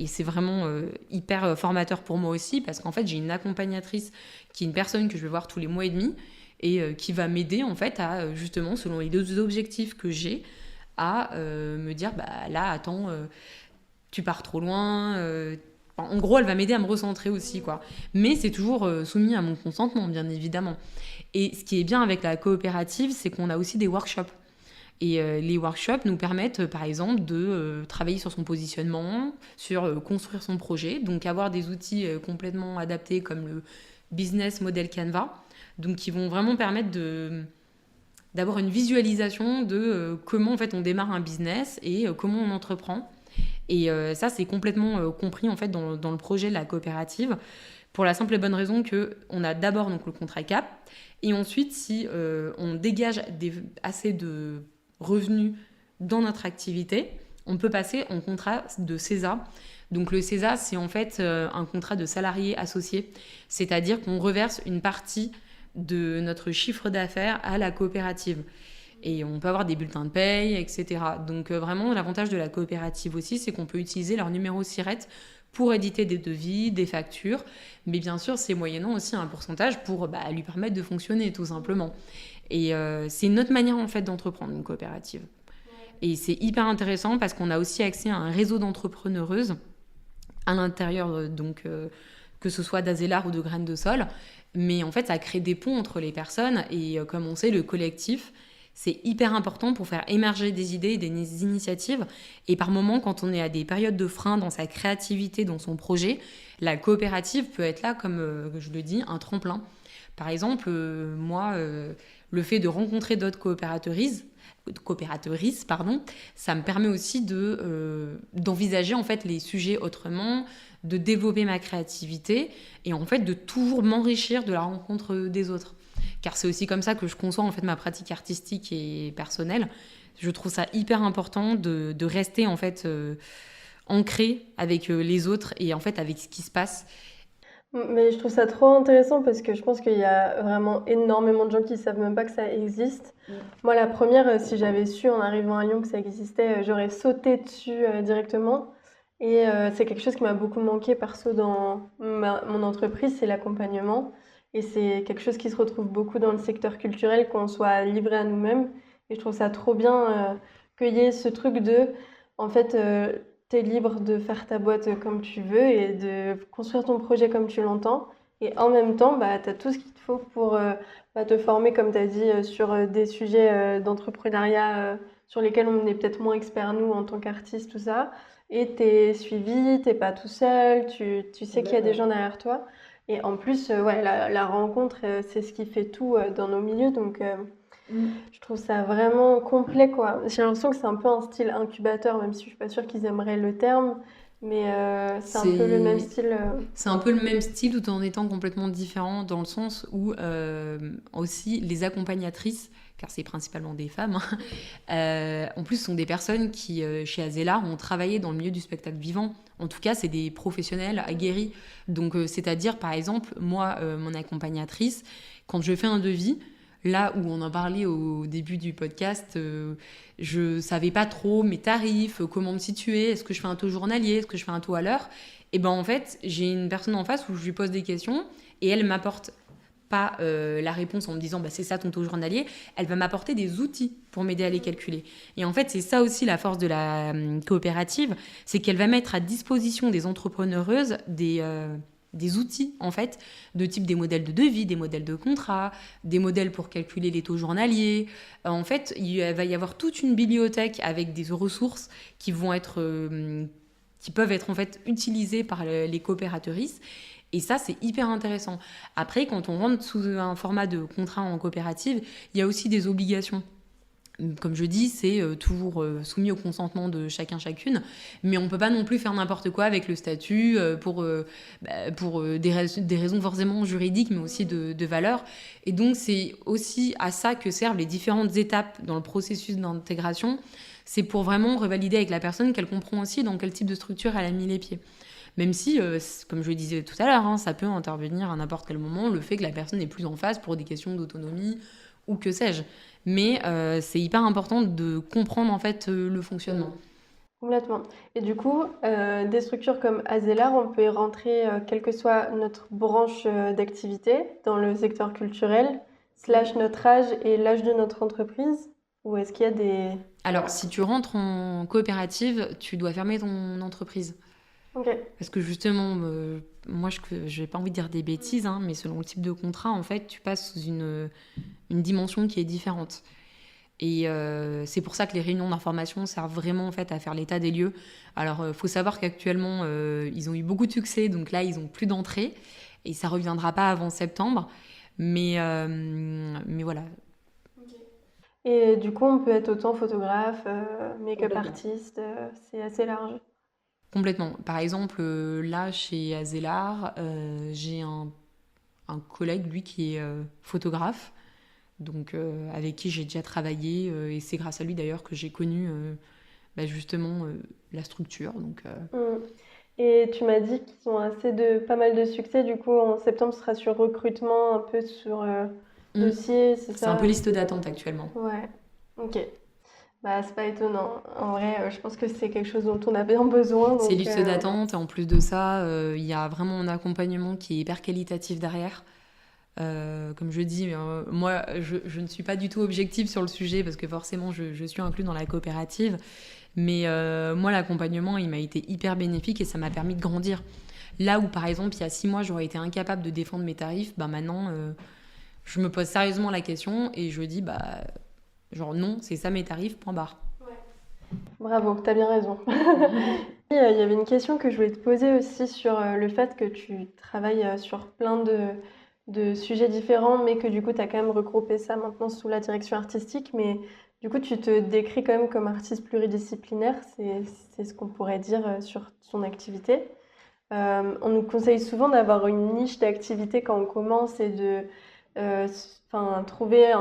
c'est vraiment hyper formateur pour moi aussi parce qu'en fait j'ai une accompagnatrice qui est une personne que je vais voir tous les mois et demi et qui va m'aider en fait à justement selon les deux objectifs que j'ai à me dire bah là attends tu pars trop loin en gros elle va m'aider à me recentrer aussi quoi, mais c'est toujours soumis à mon consentement bien évidemment. Et ce qui est bien avec la coopérative c'est qu'on a aussi des workshops. Et les workshops nous permettent, par exemple, de travailler sur son positionnement, sur construire son projet, donc avoir des outils complètement adaptés comme le Business Model Canva, donc qui vont vraiment permettre d'avoir une visualisation de comment en fait on démarre un business et comment on entreprend. Et ça, c'est complètement compris en fait dans le projet de la coopérative, pour la simple et bonne raison qu'on a d'abord donc le contrat CAP, et ensuite si on dégage assez de revenus dans notre activité, on peut passer en contrat de CESA. Donc le CESA, c'est en fait un contrat de salarié associé, c'est-à-dire qu'on reverse une partie de notre chiffre d'affaires à la coopérative. Et on peut avoir des bulletins de paye, etc. Donc vraiment, l'avantage de la coopérative aussi, c'est qu'on peut utiliser leur numéro SIRET pour éditer des devis, des factures, mais bien sûr, c'est moyennant aussi un pourcentage pour lui permettre de fonctionner, tout simplement. Et c'est une autre manière, en fait, d'entreprendre une coopérative. Et c'est hyper intéressant parce qu'on a aussi accès à un réseau d'entrepreneureuses à l'intérieur, que ce soit d'Azélar ou de Graines de Sol. Mais en fait, ça crée des ponts entre les personnes. Et comme on sait, le collectif, c'est hyper important pour faire émerger des idées et des initiatives. Et par moments, quand on est à des périodes de frein dans sa créativité, dans son projet, la coopérative peut être là, comme je le dis, un tremplin. Par exemple, moi, le fait de rencontrer d'autres coopératrices, ça me permet aussi d'envisager en fait les sujets autrement, de développer ma créativité et en fait de toujours m'enrichir de la rencontre des autres. Car c'est aussi comme ça que je conçois en fait ma pratique artistique et personnelle. Je trouve ça hyper important de rester en fait ancré avec les autres et en fait avec ce qui se passe. Mais je trouve ça trop intéressant parce que je pense qu'il y a vraiment énormément de gens qui savent même pas que ça existe. Moi, la première, si j'avais su en arrivant à Lyon que ça existait, j'aurais sauté dessus directement. Et c'est quelque chose qui m'a beaucoup manqué perso dans mon entreprise, c'est l'accompagnement. Et c'est quelque chose qui se retrouve beaucoup dans le secteur culturel, qu'on soit livré à nous-mêmes. Et je trouve ça trop bien qu'il y ait ce truc de, en fait, t'es libre de faire ta boîte comme tu veux et de construire ton projet comme tu l'entends. Et en même temps, bah, tu as tout ce qu'il te faut pour te former, comme tu as dit, sur des sujets d'entrepreneuriat sur lesquels on est peut-être moins expert, nous, en tant qu'artistes, tout ça. Et tu es suivi, t'es pas tout seul, tu sais qu'il y a des gens derrière toi. Et en plus, ouais, la rencontre, c'est ce qui fait tout dans nos milieux. Donc, je trouve ça vraiment complet, quoi. J'ai l'impression que c'est un peu un style incubateur, même si je suis pas sûre qu'ils aimeraient le terme. Mais c'est un peu le même C'est style. c'est un peu le même style tout en étant complètement différent dans le sens où aussi les accompagnatrices, car c'est principalement des femmes, hein, en plus sont des personnes qui, chez Azélar, ont travaillé dans le milieu du spectacle vivant. En tout cas, c'est des professionnels aguerris. Donc, c'est-à-dire, par exemple, moi, mon accompagnatrice, quand je fais un devis, là où on en parlait au début du podcast, je savais pas trop mes tarifs, comment me situer, est-ce que je fais un taux journalier, est-ce que je fais un taux à l'heure. Et ben en fait, j'ai une personne en face où je lui pose des questions et elle m'apporte pas la réponse en me disant bah, c'est ça ton taux journalier, elle va m'apporter des outils pour m'aider à les calculer. Et en fait, c'est ça aussi la force de la coopérative, c'est qu'elle va mettre à disposition des entrepreneureuses des outils en fait, de type des modèles de devis, des modèles de contrat, des modèles pour calculer les taux journaliers. En fait, il va y avoir toute une bibliothèque avec des ressources qui vont être qui peuvent être en fait utilisées par les coopératrices. Et ça, c'est hyper intéressant. Après, quand on rentre sous un format de contrat en coopérative, il y a aussi des obligations. Comme je dis, c'est toujours soumis au consentement de chacun, chacune. Mais on ne peut pas non plus faire n'importe quoi avec le statut pour des raisons forcément juridiques, mais aussi de valeur. Et donc, c'est aussi à ça que servent les différentes étapes dans le processus d'intégration. C'est pour vraiment revalider avec la personne qu'elle comprend aussi dans quel type de structure elle a mis les pieds. Même si, comme je le disais tout à l'heure, hein, ça peut intervenir à n'importe quel moment, le fait que la personne n'est plus en face pour des questions d'autonomie ou que sais-je. Mais c'est hyper important de comprendre en fait le fonctionnement. Complètement. Et du coup, des structures comme Azelar, on peut y rentrer quelle que soit notre branche d'activité dans le secteur culturel, slash notre âge et l'âge de notre entreprise? Ou est-ce qu'il y a des... Alors, si tu rentres en coopérative, tu dois fermer ton entreprise. Ok. Parce que justement, moi, je n'ai pas envie de dire des bêtises, hein, mais selon le type de contrat, en fait, tu passes sous une dimension qui est différente. Et c'est pour ça que les réunions d'information servent vraiment en fait à faire l'état des lieux. Alors, faut savoir qu'actuellement, ils ont eu beaucoup de succès, donc là, ils ont plus d'entrée et ça reviendra pas avant septembre. Mais voilà. Et du coup, on peut être autant photographe, make-up Complètement. artiste, c'est assez large. Complètement. Par exemple, là, chez Azélar, j'ai un collègue, lui, qui est photographe, donc avec qui j'ai déjà travaillé, et c'est grâce à lui d'ailleurs que j'ai connu justement la structure. Donc, Mm. Et tu m'as dit qu'ils ont pas mal de succès. Du coup, en septembre, ce sera sur recrutement, un peu sur mm, dossier, c'est c'est un ça? peu liste d'attente actuellement. Ouais. Ok. Bah, c'est pas étonnant. En vrai, je pense que c'est quelque chose dont on a bien besoin. C'est Donc, liste d'attente, et en plus de ça, il y a vraiment un accompagnement qui est hyper qualitatif derrière. Comme je dis, moi, je ne suis pas du tout objective sur le sujet parce que forcément, je suis inclus dans la coopérative. Mais moi, l'accompagnement, il m'a été hyper bénéfique et ça m'a permis de grandir. Là où, par exemple, il y a 6 mois, j'aurais été incapable de défendre mes tarifs, bah maintenant, je me pose sérieusement la question et je dis, bah, genre non, c'est ça mes tarifs, point barre. bravo, t'as bien raison. Il y avait une question que je voulais te poser aussi sur le fait que tu travailles sur plein de sujets différents, mais que du coup, tu as quand même regroupé ça maintenant sous la direction artistique. Mais du coup, tu te décris quand même comme artiste pluridisciplinaire, c'est ce qu'on pourrait dire sur son activité. On nous conseille souvent d'avoir une niche d'activité quand on commence et de trouver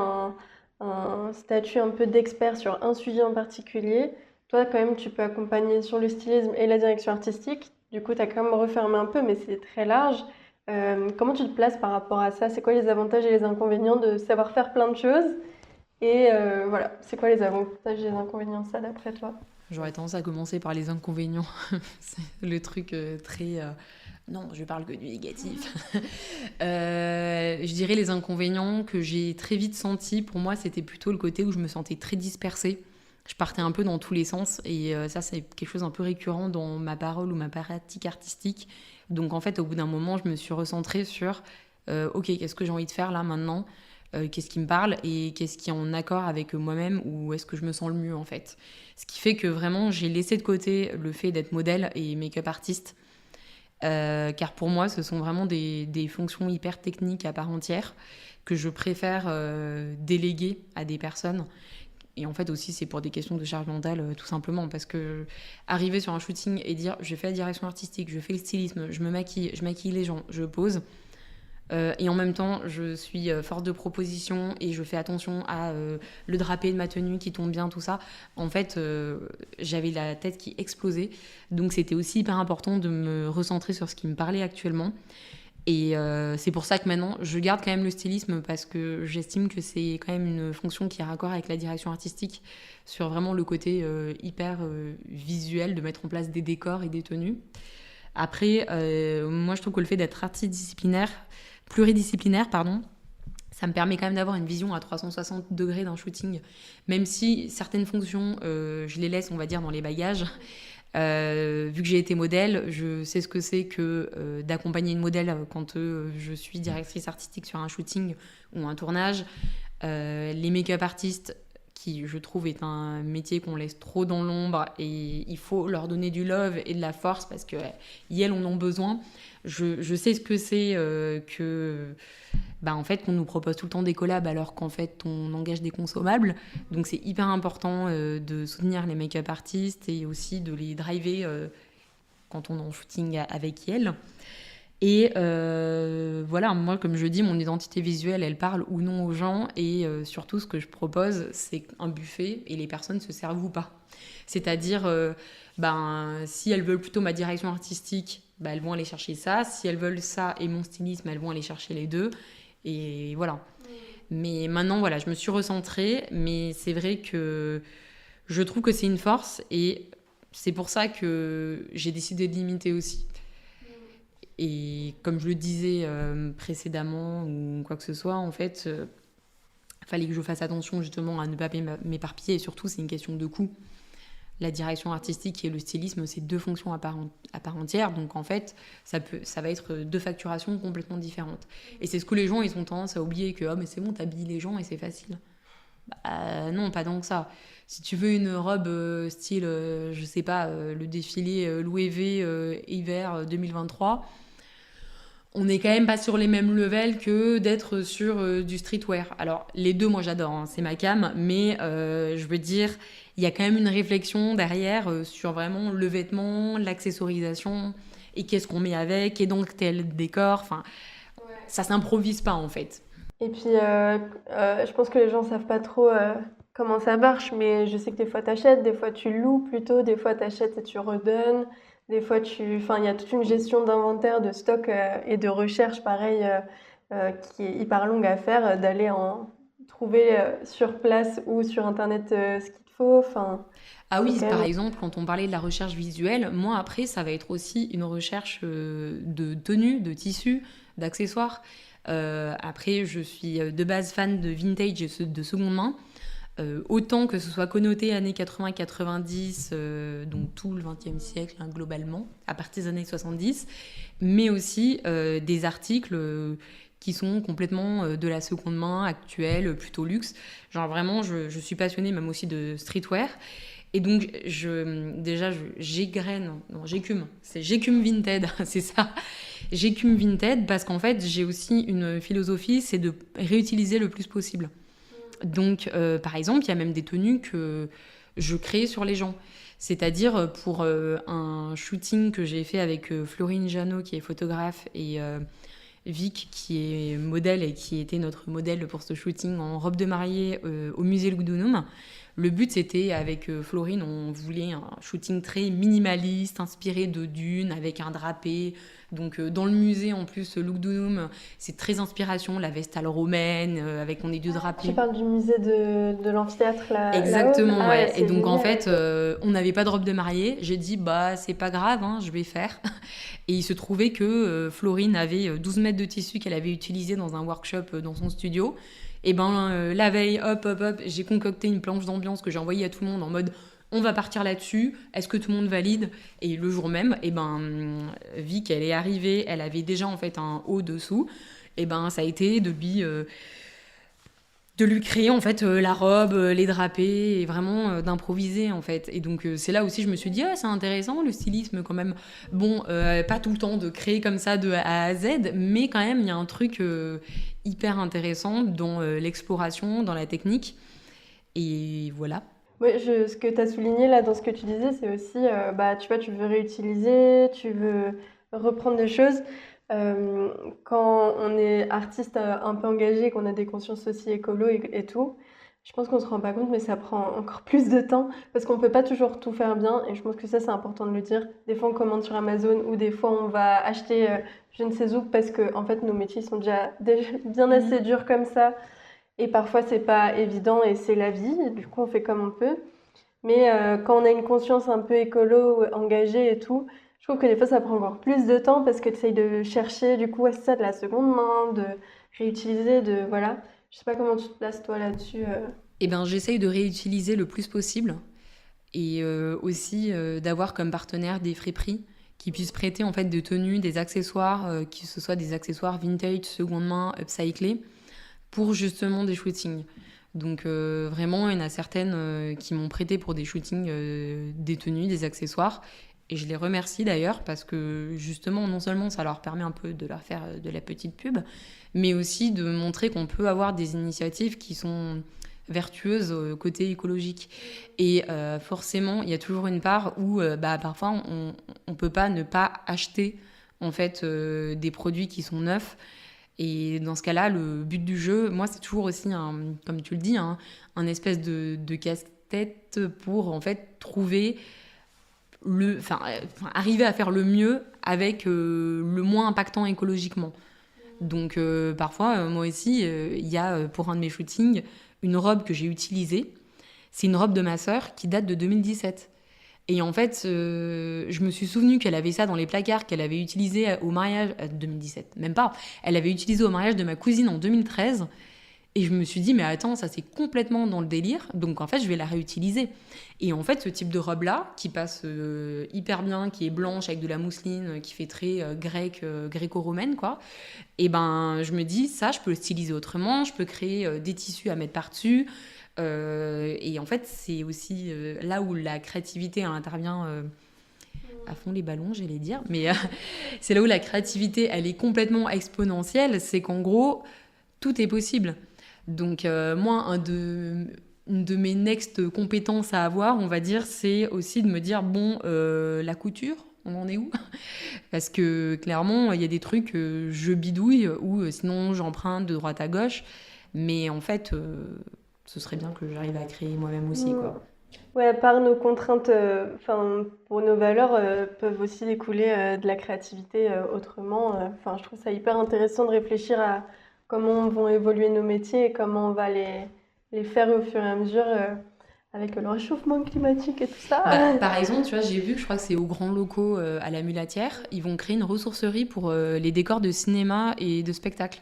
un statut un peu d'expert sur un sujet en particulier. Toi, quand même, tu peux accompagner sur le stylisme et la direction artistique. Du coup, tu as quand même refermé un peu, mais c'est très large. Comment tu te places par rapport à ça? C'est quoi les avantages et les inconvénients de savoir faire plein de choses? Et voilà, c'est quoi les avantages et les inconvénients de ça d'après toi? J'aurais tendance à commencer par les inconvénients. C'est le truc très... Non, je parle que du négatif. Je dirais les inconvénients que j'ai très vite sentis. Pour moi, c'était plutôt le côté où je me sentais très dispersée. Je partais un peu dans tous les sens. Et ça, c'est quelque chose un peu récurrent dans ma parole ou ma pratique artistique. Donc, en fait, au bout d'un moment, je me suis recentrée sur OK, qu'est-ce que j'ai envie de faire là maintenant? Qu'est-ce qui me parle et qu'est-ce qui est en accord avec moi-même ou est-ce que je me sens le mieux en fait. Ce qui fait que vraiment j'ai laissé de côté le fait d'être modèle et make-up artiste, car pour moi ce sont vraiment des fonctions hyper techniques à part entière que je préfère déléguer à des personnes. Et en fait aussi c'est pour des questions de charge mentale tout simplement, parce que arriver sur un shooting et dire je fais la direction artistique, je fais le stylisme, je maquille les gens, je pose, et en même temps, je suis force de proposition et je fais attention à le drapé de ma tenue qui tombe bien, tout ça. En fait, j'avais la tête qui explosait. Donc, c'était aussi hyper important de me recentrer sur ce qui me parlait actuellement. Et c'est pour ça que maintenant, je garde quand même le stylisme parce que j'estime que c'est quand même une fonction qui est raccord avec la direction artistique sur vraiment le côté hyper visuel de mettre en place des décors et des tenues. Après, moi, je trouve que le fait d'être pluridisciplinaire, pardon, ça me permet quand même d'avoir une vision à 360 degrés d'un shooting. Même si certaines fonctions, je les laisse, on va dire, dans les bagages. Vu que j'ai été modèle, je sais ce que c'est que d'accompagner une modèle quand je suis directrice artistique sur un shooting ou un tournage. Les make-up artistes, qui je trouve est un métier qu'on laisse trop dans l'ombre et il faut leur donner du love et de la force parce qu'elles en ont besoin. Je sais ce que c'est que en fait qu'on nous propose tout le temps des collabs alors qu'en fait on engage des consommables, donc c'est hyper important de soutenir les make-up artistes et aussi de les driver quand on est en shooting avec elles. Et voilà, moi, comme je dis, mon identité visuelle, elle parle ou non aux gens. Et surtout, ce que je propose, c'est un buffet et les personnes se servent ou pas. C'est-à-dire, si elles veulent plutôt ma direction artistique, elles vont aller chercher ça. Si elles veulent ça et mon stylisme, elles vont aller chercher les deux. Et voilà. Mais maintenant, voilà, je me suis recentrée. Mais c'est vrai que je trouve que c'est une force. Et c'est pour ça que j'ai décidé de limiter aussi. Et comme je le disais précédemment ou quoi que ce soit, en fait, fallait que je fasse attention justement à ne pas m'éparpiller. Et surtout, c'est une question de coût. La direction artistique et le stylisme, c'est deux fonctions à part entière. Donc en fait, ça va être deux facturations complètement différentes. Et c'est ce que les gens, ils ont tendance à oublier, que mais c'est bon, t'habilles les gens et c'est facile. Non, pas tant que ça. Si tu veux une robe style, je sais pas, le défilé Louis V hiver 2023, on n'est quand même pas sur les mêmes levels que d'être sur du streetwear. Alors, les deux, moi, j'adore, hein, c'est ma cam, mais je veux dire, il y a quand même une réflexion derrière sur vraiment le vêtement, l'accessorisation, et qu'est-ce qu'on met avec, et donc tel décor, enfin, ça s'improvise pas, en fait. Et puis, je pense que les gens savent pas trop comment ça marche, mais je sais que des fois t'achètes, des fois tu loues plutôt, des fois t'achètes et tu redonnes, des fois enfin, il y a toute une gestion d'inventaire, de stock et de recherche, pareil, qui est hyper longue à faire, d'aller en trouver sur place ou sur Internet ce qu'il te faut. Enfin, Ah c'est oui, quand par même. exemple, quand on parlait de la recherche visuelle, moi après, ça va être aussi une recherche de tenues, de tissus, d'accessoires. Après, je suis de base fan de vintage et de seconde main. Autant que ce soit connoté années 80-90, donc tout le XXe siècle hein, globalement, à partir des années 70, mais aussi des articles qui sont complètement de la seconde main, actuelle, plutôt luxe. Genre vraiment, je suis passionnée même aussi de streetwear. Et donc, j'égrène, non, j'écume Vinted, c'est ça. J'écume Vinted parce qu'en fait, j'ai aussi une philosophie, c'est de réutiliser le plus possible. Donc, par exemple, il y a même des tenues que je crée sur les gens. C'est-à-dire, pour un shooting que j'ai fait avec Florine Jeannot, qui est photographe, et Vic, qui est modèle et qui était notre modèle pour ce shooting en robe de mariée au musée Lugdunum. Le but, c'était, avec Florine, on voulait un shooting très minimaliste, inspiré de Dune, avec un drapé. Donc, dans le musée, en plus, Lugdunum, c'est très inspiration, la vestale romaine, avec on est du drapé. Tu parles du musée de l'amphithéâtre là-haut? Exactement, ouais. Et c'est donc, en génial. fait, on n'avait pas de robe de mariée. J'ai dit, bah, c'est pas grave, hein, je vais faire. Et il se trouvait que Florine avait 12 mètres de tissu qu'elle avait utilisé dans un workshop dans son studio. Et ben la veille, hop, j'ai concocté une planche d'ambiance que j'ai envoyée à tout le monde en mode on va partir là-dessus, est-ce que tout le monde valide? Et le jour même, et Vic, elle est arrivée, elle avait déjà en fait un haut dessous. Et ben ça a été de lui créer en fait la robe, les drapés, et vraiment d'improviser en fait. Et donc c'est là aussi je me suis dit c'est intéressant le stylisme quand même. Bon, pas tout le temps de créer comme ça de A à Z, mais quand même il y a un truc hyper intéressant dans l'exploration, dans la technique. Et voilà. Oui, ce que tu as souligné là dans ce que tu disais, c'est aussi, bah, tu vois, tu veux réutiliser, tu veux reprendre des choses. Euh, Quand on est artiste un peu engagé, qu'on a des consciences aussi écolo et tout, je pense qu'on se rend pas compte, mais ça prend encore plus de temps parce qu'on peut pas toujours tout faire bien. Et je pense que ça, c'est important de le dire. Des fois, on commande sur Amazon ou des fois, on va acheter je ne sais où parce que, en fait, nos métiers sont déjà bien assez durs comme ça. Et parfois, c'est pas évident et c'est la vie. Et du coup, on fait comme on peut. Mais quand on a une conscience un peu écolo, engagée et tout, je trouve que des fois, ça prend encore plus de temps parce que tu essayes de chercher, du coup, ouais, c'est ça, de la seconde main, de réutiliser, de... Voilà. Je sais pas comment tu te places, toi, là-dessus. Et ben j'essaye de réutiliser le plus possible. Et aussi d'avoir comme partenaire des friperies qui puissent prêter en fait des tenues, des accessoires, que ce soit des accessoires vintage, seconde main, upcyclés, pour justement des shootings. Donc vraiment, il y en a certaines qui m'ont prêté pour des shootings des tenues, des accessoires. Et je les remercie d'ailleurs parce que justement, non seulement ça leur permet un peu de leur faire de la petite pub, mais aussi de montrer qu'on peut avoir des initiatives qui sont vertueuses côté écologique. Et forcément, il y a toujours une part où parfois on peut pas ne pas acheter en fait des produits qui sont neufs. Et dans ce cas-là, le but du jeu, moi, c'est toujours aussi, comme tu le dis, un espèce de casse-tête pour en fait trouver arriver à faire le mieux avec le moins impactant écologiquement. Donc parfois, moi aussi, il y a pour un de mes shootings une robe que j'ai utilisée. C'est une robe de ma sœur qui date de 2017. Et en fait, je me suis souvenu qu'elle avait ça dans les placards, qu'elle avait utilisé au mariage... 2017, même pas. Elle avait utilisé au mariage de ma cousine en 2013. Et je me suis dit, mais attends, ça c'est complètement dans le délire. Donc en fait, je vais la réutiliser. Et en fait, ce type de robe-là, qui passe hyper bien, qui est blanche avec de la mousseline, qui fait très gréco-romaine, quoi. Et ben, je me dis, ça, je peux le styliser autrement. Je peux créer des tissus à mettre par-dessus. Et en fait, c'est aussi là où la créativité intervient à fond les ballons, j'allais dire. Mais c'est là où la créativité, elle est complètement exponentielle. C'est qu'en gros, tout est possible. Donc moi, une de mes next compétences à avoir, on va dire, c'est aussi de me dire, bon, la couture, on en est où? Parce que clairement, il y a des trucs que je bidouille ou sinon j'emprunte de droite à gauche. Mais en fait, ce serait bien que j'arrive à créer moi-même aussi, quoi. Ouais, par nos contraintes, enfin, pour nos valeurs, peuvent aussi découler de la créativité autrement. Enfin, je trouve ça hyper intéressant de réfléchir à comment vont évoluer nos métiers et comment on va les faire au fur et à mesure avec le réchauffement climatique et tout ça. Par exemple, tu vois, j'ai vu que je crois que c'est aux grands locaux à la Mulatière, ils vont créer une ressourcerie pour les décors de cinéma et de spectacle.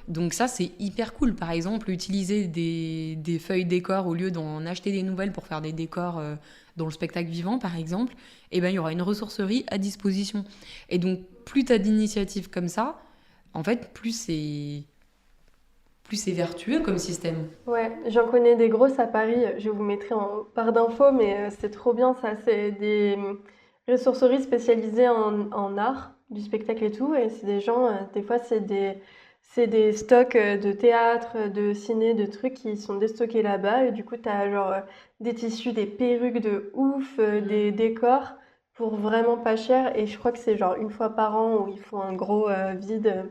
Donc ça, c'est hyper cool. Par exemple, utiliser des feuilles décors au lieu d'en acheter des nouvelles pour faire des décors dans le spectacle vivant, par exemple, eh ben, il y aura une ressourcerie à disposition. Et donc, plus tu as d'initiatives comme ça, en fait, plus c'est vertueux comme système. Ouais, j'en connais des grosses à Paris. Je vous mettrai en barre d'infos, mais c'est trop bien ça. C'est des ressourceries spécialisées en art, du spectacle et tout. Et c'est des gens, des fois, c'est des stocks de théâtre, de ciné, de trucs qui sont déstockés là-bas. Et du coup, t'as genre des tissus, des perruques de ouf, des décors pour vraiment pas cher. Et je crois que c'est genre une fois par an où ils font un gros vide.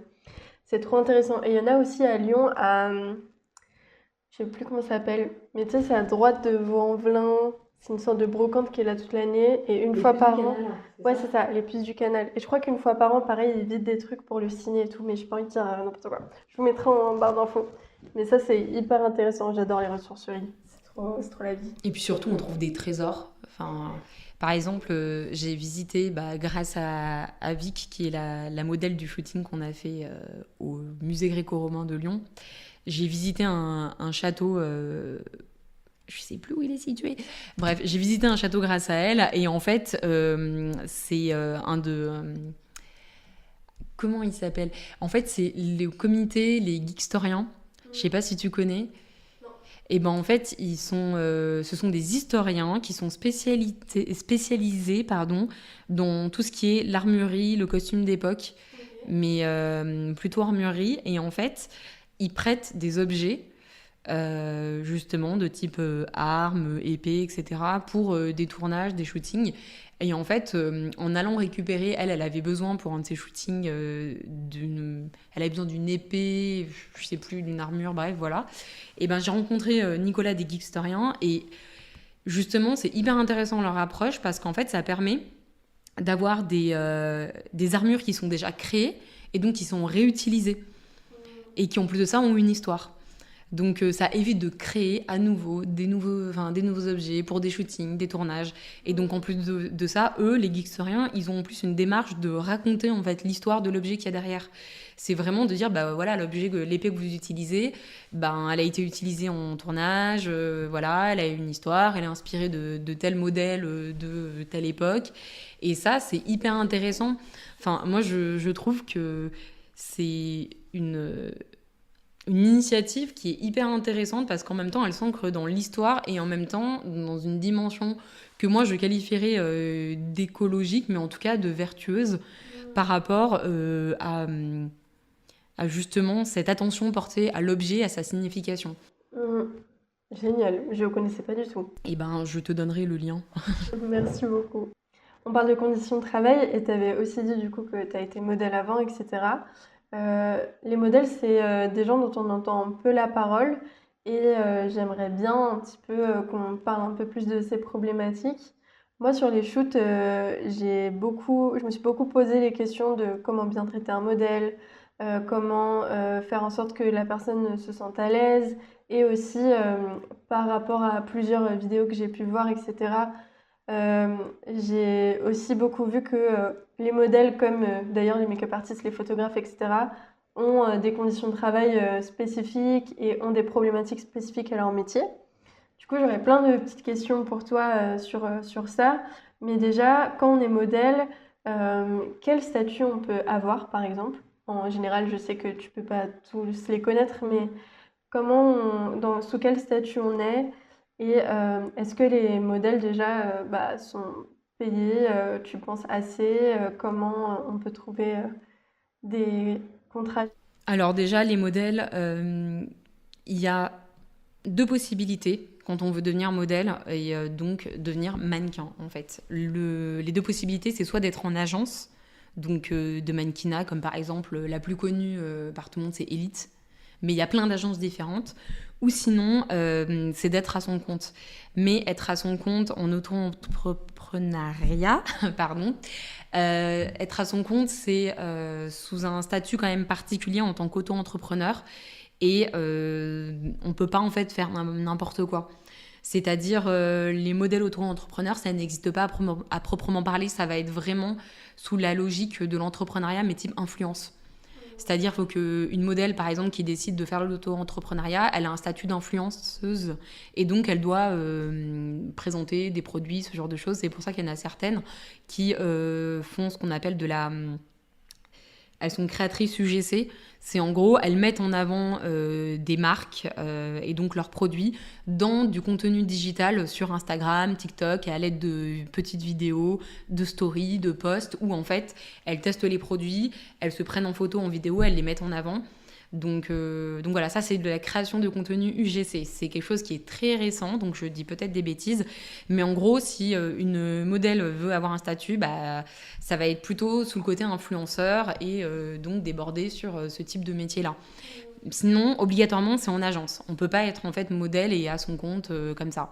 C'est trop intéressant. Et il y en a aussi à Lyon, je sais plus comment ça s'appelle, mais tu sais, c'est à droite de Vaux-en-Velin. C'est une sorte de brocante qui est là toute l'année. Et une fois par an. Ouais, c'est ça, les puces du canal. Et je crois qu'une fois par an, pareil, ils vident des trucs pour le ciné et tout, mais j'ai pas envie de dire n'importe quoi. Je vous mettrai en barre d'infos. Mais ça, c'est hyper intéressant. J'adore les ressourceries. C'est trop la vie. Et puis surtout, on trouve des trésors. Enfin, par exemple, j'ai visité, grâce à Vic, qui est la modèle du shooting qu'on a fait au musée gréco-romain de Lyon, j'ai visité un château. Je sais plus où il est situé. Bref, j'ai visité un château grâce à elle. Et en fait, c'est un de... comment il s'appelle? En fait, c'est le comité, les Geekstoriens. Je sais pas si tu connais. Et ben en fait, ce sont des historiens qui sont spécialisés dans tout ce qui est l'armurerie, le costume d'époque, mais plutôt armurerie. Et en fait, ils prêtent des objets, justement, de type armes, épées, etc., pour des tournages, des shootings. Et en fait, en allant récupérer, elle avait besoin pour un de ses shootings, elle avait besoin d'une épée, je sais plus, d'une armure, bref, voilà. Et ben j'ai rencontré Nicolas des Geekstoriens et justement, c'est hyper intéressant leur approche parce qu'en fait, ça permet d'avoir des armures qui sont déjà créées et donc qui sont réutilisées et qui, en plus de ça, ont une histoire. Donc ça évite de créer à nouveau des nouveaux objets pour des shootings, des tournages. Et donc en plus de ça, eux, les geekstoriens, ils ont en plus une démarche de raconter en fait l'histoire de l'objet qu'il y a derrière. C'est vraiment de dire, voilà, l'épée que vous utilisez, elle a été utilisée en tournage, voilà, elle a une histoire, elle est inspirée de tel modèle de telle époque. Et ça, c'est hyper intéressant. Enfin, moi, je trouve que c'est une initiative qui est hyper intéressante parce qu'en même temps, elle s'ancre dans l'histoire et en même temps dans une dimension que moi, je qualifierais d'écologique, mais en tout cas de vertueuse par rapport à justement cette attention portée à l'objet, à sa signification. Génial, je ne connaissais pas du tout. Et je te donnerai le lien. Merci beaucoup. On parle de conditions de travail et tu avais aussi dit du coup que tu as été modèle avant, etc. Les modèles, c'est des gens dont on entend peu la parole et j'aimerais bien un petit peu qu'on parle un peu plus de ces problématiques. Moi, sur les shoots, je me suis beaucoup posé les questions de comment bien traiter un modèle, comment faire en sorte que la personne se sente à l'aise et aussi par rapport à plusieurs vidéos que j'ai pu voir, etc. J'ai aussi beaucoup vu que les modèles, comme d'ailleurs les make-up artistes, les photographes, etc., ont des conditions de travail spécifiques et ont des problématiques spécifiques à leur métier. Du coup, j'aurais plein de petites questions pour toi sur ça. Mais déjà, quand on est modèle, quel statut on peut avoir, par exemple? En général, je sais que tu peux pas tous les connaître, mais sous quel statut on est? Et est-ce que les modèles déjà sont payés, tu penses assez? Comment on peut trouver des contrats? Alors déjà, les modèles, il y a deux possibilités quand on veut devenir modèle et donc devenir mannequin en fait. Les deux possibilités, c'est soit d'être en agence, donc de mannequinat, comme par exemple la plus connue par tout le monde, c'est Elite. Mais il y a plein d'agences différentes. Ou sinon, c'est d'être à son compte. Mais être à son compte en auto-entrepreneuriat, pardon, être à son compte, c'est sous un statut quand même particulier en tant qu'auto-entrepreneur. Et on ne peut pas en fait faire n'importe quoi. C'est-à-dire, les modèles auto-entrepreneurs, ça n'existe pas à proprement parler. Ça va être vraiment sous la logique de l'entrepreneuriat, mais type influence. C'est-à-dire qu'il faut qu'une modèle, par exemple, qui décide de faire l'auto-entrepreneuriat, elle a un statut d'influenceuse et donc elle doit présenter des produits, ce genre de choses. C'est pour ça qu'il y en a certaines qui font ce qu'on appelle elles sont créatrices UGC. C'est en gros, elles mettent en avant des marques et donc leurs produits dans du contenu digital sur Instagram, TikTok, et à l'aide de petites vidéos, de stories, de posts, où en fait, elles testent les produits, elles se prennent en photo, en vidéo, elles les mettent en avant Donc voilà, ça c'est de la création de contenu UGC. C'est quelque chose qui est très récent, donc je dis peut-être des bêtises. Mais en gros, si une modèle veut avoir un statut, ça va être plutôt sous le côté influenceur et donc déborder sur ce type de métier-là. Sinon, obligatoirement, c'est en agence. On ne peut pas être en fait modèle et à son compte comme ça.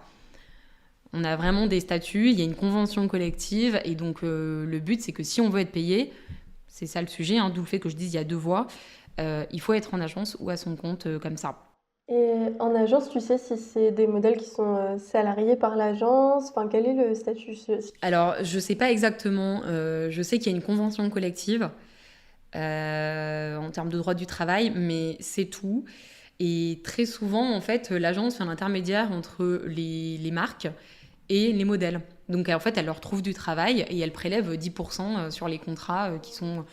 On a vraiment des statuts, il y a une convention collective et donc le but c'est que si on veut être payé, c'est ça le sujet, d'où le fait que je dise il y a deux voies, il faut être en agence ou à son compte comme ça. Et en agence, tu sais si c'est des modèles qui sont salariés par l'agence? Enfin, quel est le statut? Alors, je ne sais pas exactement. Je sais qu'il y a une convention collective en termes de droit du travail, mais c'est tout. Et très souvent, en fait, l'agence fait un intermédiaire entre les marques et les modèles. Donc, en fait, elle leur trouve du travail et elle prélève 10% sur les contrats qui sont...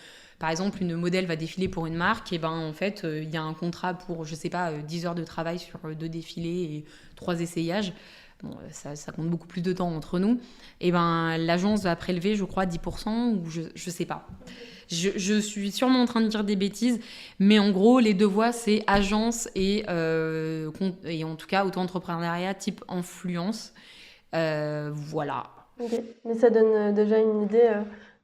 Par exemple, une modèle va défiler pour une marque, et en fait, il y a un contrat pour, je sais pas, 10 heures de travail sur 2 défilés et 3 essayages. Bon, ça compte beaucoup plus de temps entre nous. Et l'agence va prélever, je crois, 10% ou je sais pas. Je suis sûrement en train de dire des bêtises, mais en gros, les deux voies, c'est agence et en tout cas, auto-entrepreneuriat type influence. Voilà. Ok, mais ça donne déjà une idée.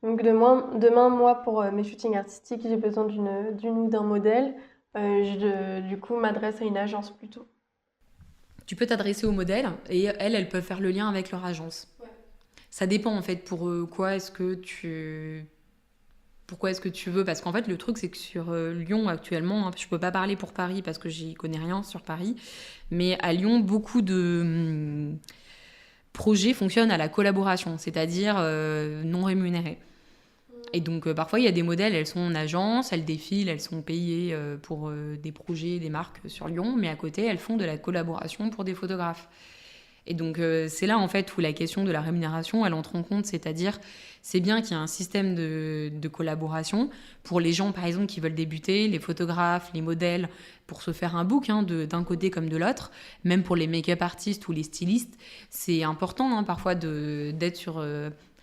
Donc demain, moi, pour mes shootings artistiques, j'ai besoin d'une ou d'un modèle. Du coup, m'adresse à une agence plutôt. Tu peux t'adresser aux modèles et elles peuvent faire le lien avec leur agence. Ouais. Ça dépend en fait pourquoi est-ce que tu veux, parce qu'en fait le truc c'est que sur Lyon actuellement, je peux pas parler pour Paris parce que j'y connais rien sur Paris, mais à Lyon beaucoup de projets fonctionnent à la collaboration, c'est-à-dire non rémunérés. Et donc parfois il y a des modèles, elles sont en agence, elles défilent, elles sont payées pour des projets, des marques sur Lyon, mais à côté elles font de la collaboration pour des photographes. Et donc c'est là en fait où la question de la rémunération elle entre en compte, c'est-à-dire c'est bien qu'il y ait un système de collaboration pour les gens par exemple qui veulent débuter, les photographes, les modèles, pour se faire un book d'un côté comme de l'autre, même pour les make-up artistes ou les stylistes, c'est important parfois d'être sur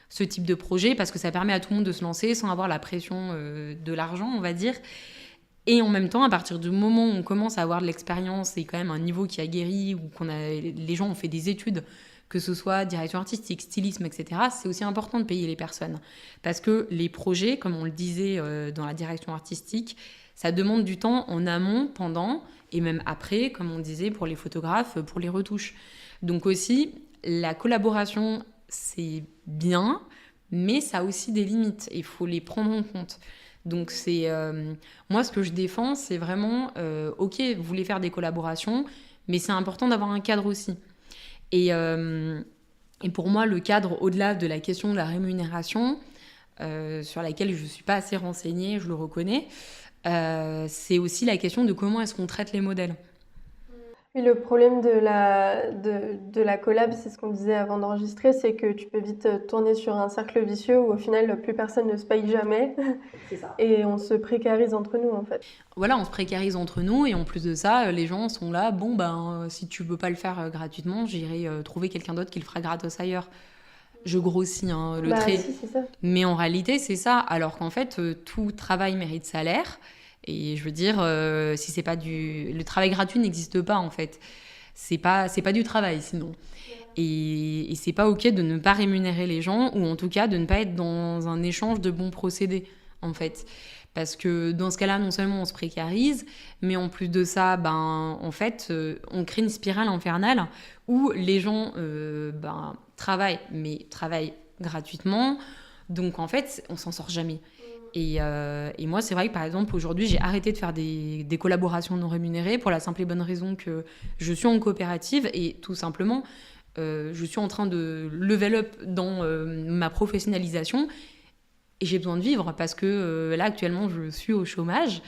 ce type de projet parce que ça permet à tout le monde de se lancer sans avoir la pression de l'argent, on va dire. Et en même temps, à partir du moment où on commence à avoir de l'expérience et quand même un niveau qui a guéri, ou les gens ont fait des études, que ce soit direction artistique, stylisme, etc., c'est aussi important de payer les personnes. Parce que les projets, comme on le disait dans la direction artistique, ça demande du temps en amont, pendant, et même après, comme on disait pour les photographes, pour les retouches. Donc aussi, la collaboration, c'est bien, mais ça a aussi des limites. Il faut les prendre en compte. Donc moi ce que je défends c'est vraiment ok vous voulez faire des collaborations mais c'est important d'avoir un cadre aussi et pour moi le cadre au-delà de la question de la rémunération sur laquelle je ne suis pas assez renseignée, je le reconnais, c'est aussi la question de comment est-ce qu'on traite les modèles. Et le problème de la collab, c'est ce qu'on disait avant d'enregistrer, c'est que tu peux vite tourner sur un cercle vicieux où au final plus personne ne se paye jamais. C'est ça. Et on se précarise entre nous en fait. Voilà, on se précarise entre nous et en plus de ça, les gens sont là, si tu veux pas le faire gratuitement, j'irai trouver quelqu'un d'autre qui le fera gratos ailleurs. Je grossis le trait. Si, c'est ça. Mais en réalité, c'est ça. Alors qu'en fait, tout travail mérite salaire. Et je veux dire, si c'est pas le travail gratuit n'existe pas en fait. C'est pas du travail sinon. Et c'est pas ok de ne pas rémunérer les gens ou en tout cas de ne pas être dans un échange de bons procédés en fait. Parce que dans ce cas-là, non seulement on se précarise, mais en plus de ça, en fait, on crée une spirale infernale où les gens travaillent, mais travaillent gratuitement. Donc en fait, on s'en sort jamais. Et moi, c'est vrai que par exemple, aujourd'hui, j'ai arrêté de faire des collaborations non rémunérées pour la simple et bonne raison que je suis en coopérative et tout simplement, je suis en train de level up dans ma professionnalisation et j'ai besoin de vivre parce que là, actuellement, je suis au chômage.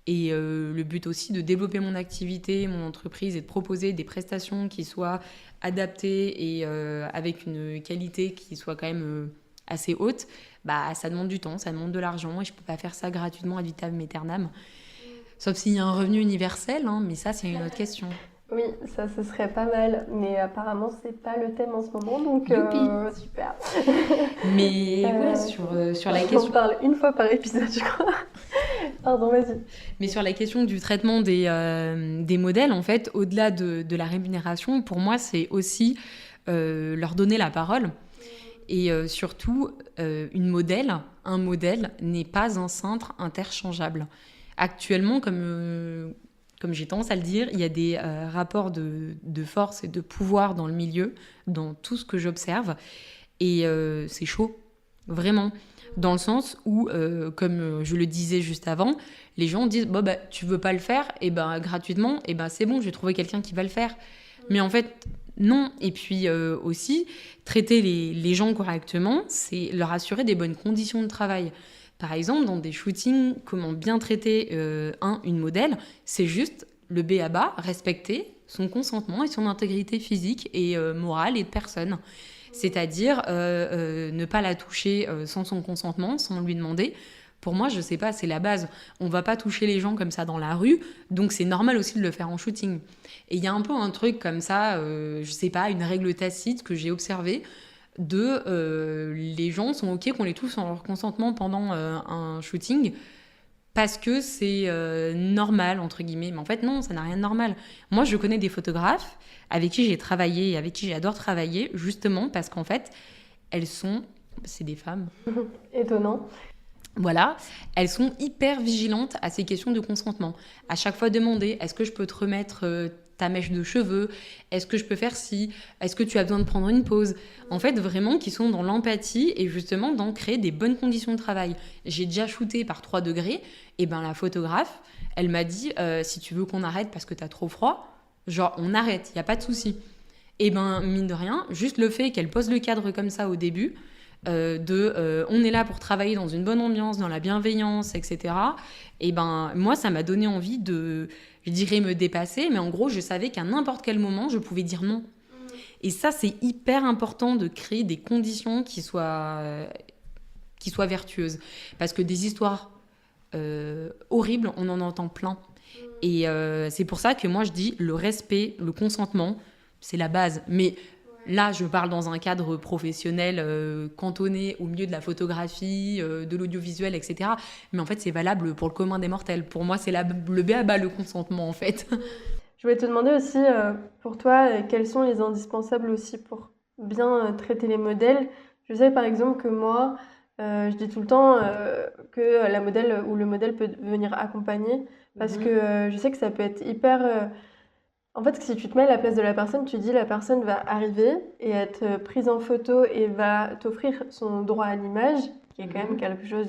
Et le but aussi de développer mon activité, mon entreprise et de proposer des prestations qui soient adaptées et avec une qualité qui soit quand même assez haute, ça demande du temps, ça demande de l'argent et je peux pas faire ça gratuitement ad vitam aeternam. Sauf s'il y a un revenu universel, mais ça c'est une autre question. Oui, ça ce serait pas mal, mais apparemment c'est pas le thème en ce moment, donc Youpi. super. Mais ouais, Euh, sur la on en question. parle une fois par épisode, je crois. Pardon, vas-y. Mais sur la question du traitement des modèles, en fait, au-delà de la rémunération, pour moi, c'est aussi leur donner la parole. Et surtout, un modèle n'est pas un cintre interchangeable. Actuellement, comme j'ai tendance à le dire, il y a des rapports de force et de pouvoir dans le milieu, dans tout ce que j'observe. Et c'est chaud, vraiment. Dans le sens où, comme je le disais juste avant, les gens disent bon, bah, tu veux pas le faire, et ben gratuitement, et ben c'est bon, j'ai trouvé quelqu'un qui va le faire. Mais en fait, non. Et puis aussi, traiter les gens correctement, c'est leur assurer des bonnes conditions de travail. Par exemple, dans des shootings, comment bien traiter une modèle, c'est juste le B à bas, respecter son consentement et son intégrité physique et morale et de personne. C'est-à-dire ne pas la toucher sans son consentement, sans lui demander. Pour moi, je sais pas, c'est la base. On va pas toucher les gens comme ça dans la rue, donc c'est normal aussi de le faire en shooting. Et il y a un peu un truc comme ça, je sais pas, une règle tacite que j'ai observée les gens sont ok qu'on les touche sans leur consentement pendant un shooting parce que c'est normal, entre guillemets. Mais en fait, non, ça n'a rien de normal. Moi, je connais des photographes avec qui j'ai travaillé et avec qui j'adore travailler, justement parce qu'en fait, elles sont... C'est des femmes. Étonnant. Voilà, elles sont hyper vigilantes à ces questions de consentement. À chaque fois demander, est-ce que je peux te remettre ta mèche de cheveux? Est-ce que je peux faire ci? Est-ce que tu as besoin de prendre une pause? En fait, vraiment, qui sont dans l'empathie et justement dans créer des bonnes conditions de travail. J'ai déjà shooté par 3 degrés, et ben la photographe, elle m'a dit, si tu veux qu'on arrête parce que t'as trop froid, genre on arrête, il n'y a pas de souci. Et ben mine de rien, juste le fait qu'elle pose le cadre comme ça au début, on est là pour travailler dans une bonne ambiance, dans la bienveillance, etc. Et ben moi, ça m'a donné envie de, je dirais me dépasser, mais en gros, je savais qu'à n'importe quel moment, je pouvais dire non. Et ça, c'est hyper important de créer des conditions qui soient vertueuses. Parce que des histoires horribles, on en entend plein. Et c'est pour ça que moi, je dis le respect, le consentement, c'est la base. Mais là, je parle dans un cadre professionnel cantonné au milieu de la photographie, de l'audiovisuel, etc. Mais en fait, c'est valable pour le commun des mortels. Pour moi, c'est le b.a.-ba, le consentement, en fait. Je voulais te demander aussi, pour toi, quels sont les indispensables aussi pour bien traiter les modèles. Je sais par exemple que moi, je dis tout le temps que la modèle ou le modèle peut venir accompagner parce que je sais que ça peut être hyper... En fait, si tu te mets à la place de la personne, tu dis la personne va arriver et être prise en photo et va t'offrir son droit à l'image, qui est quand même quelque chose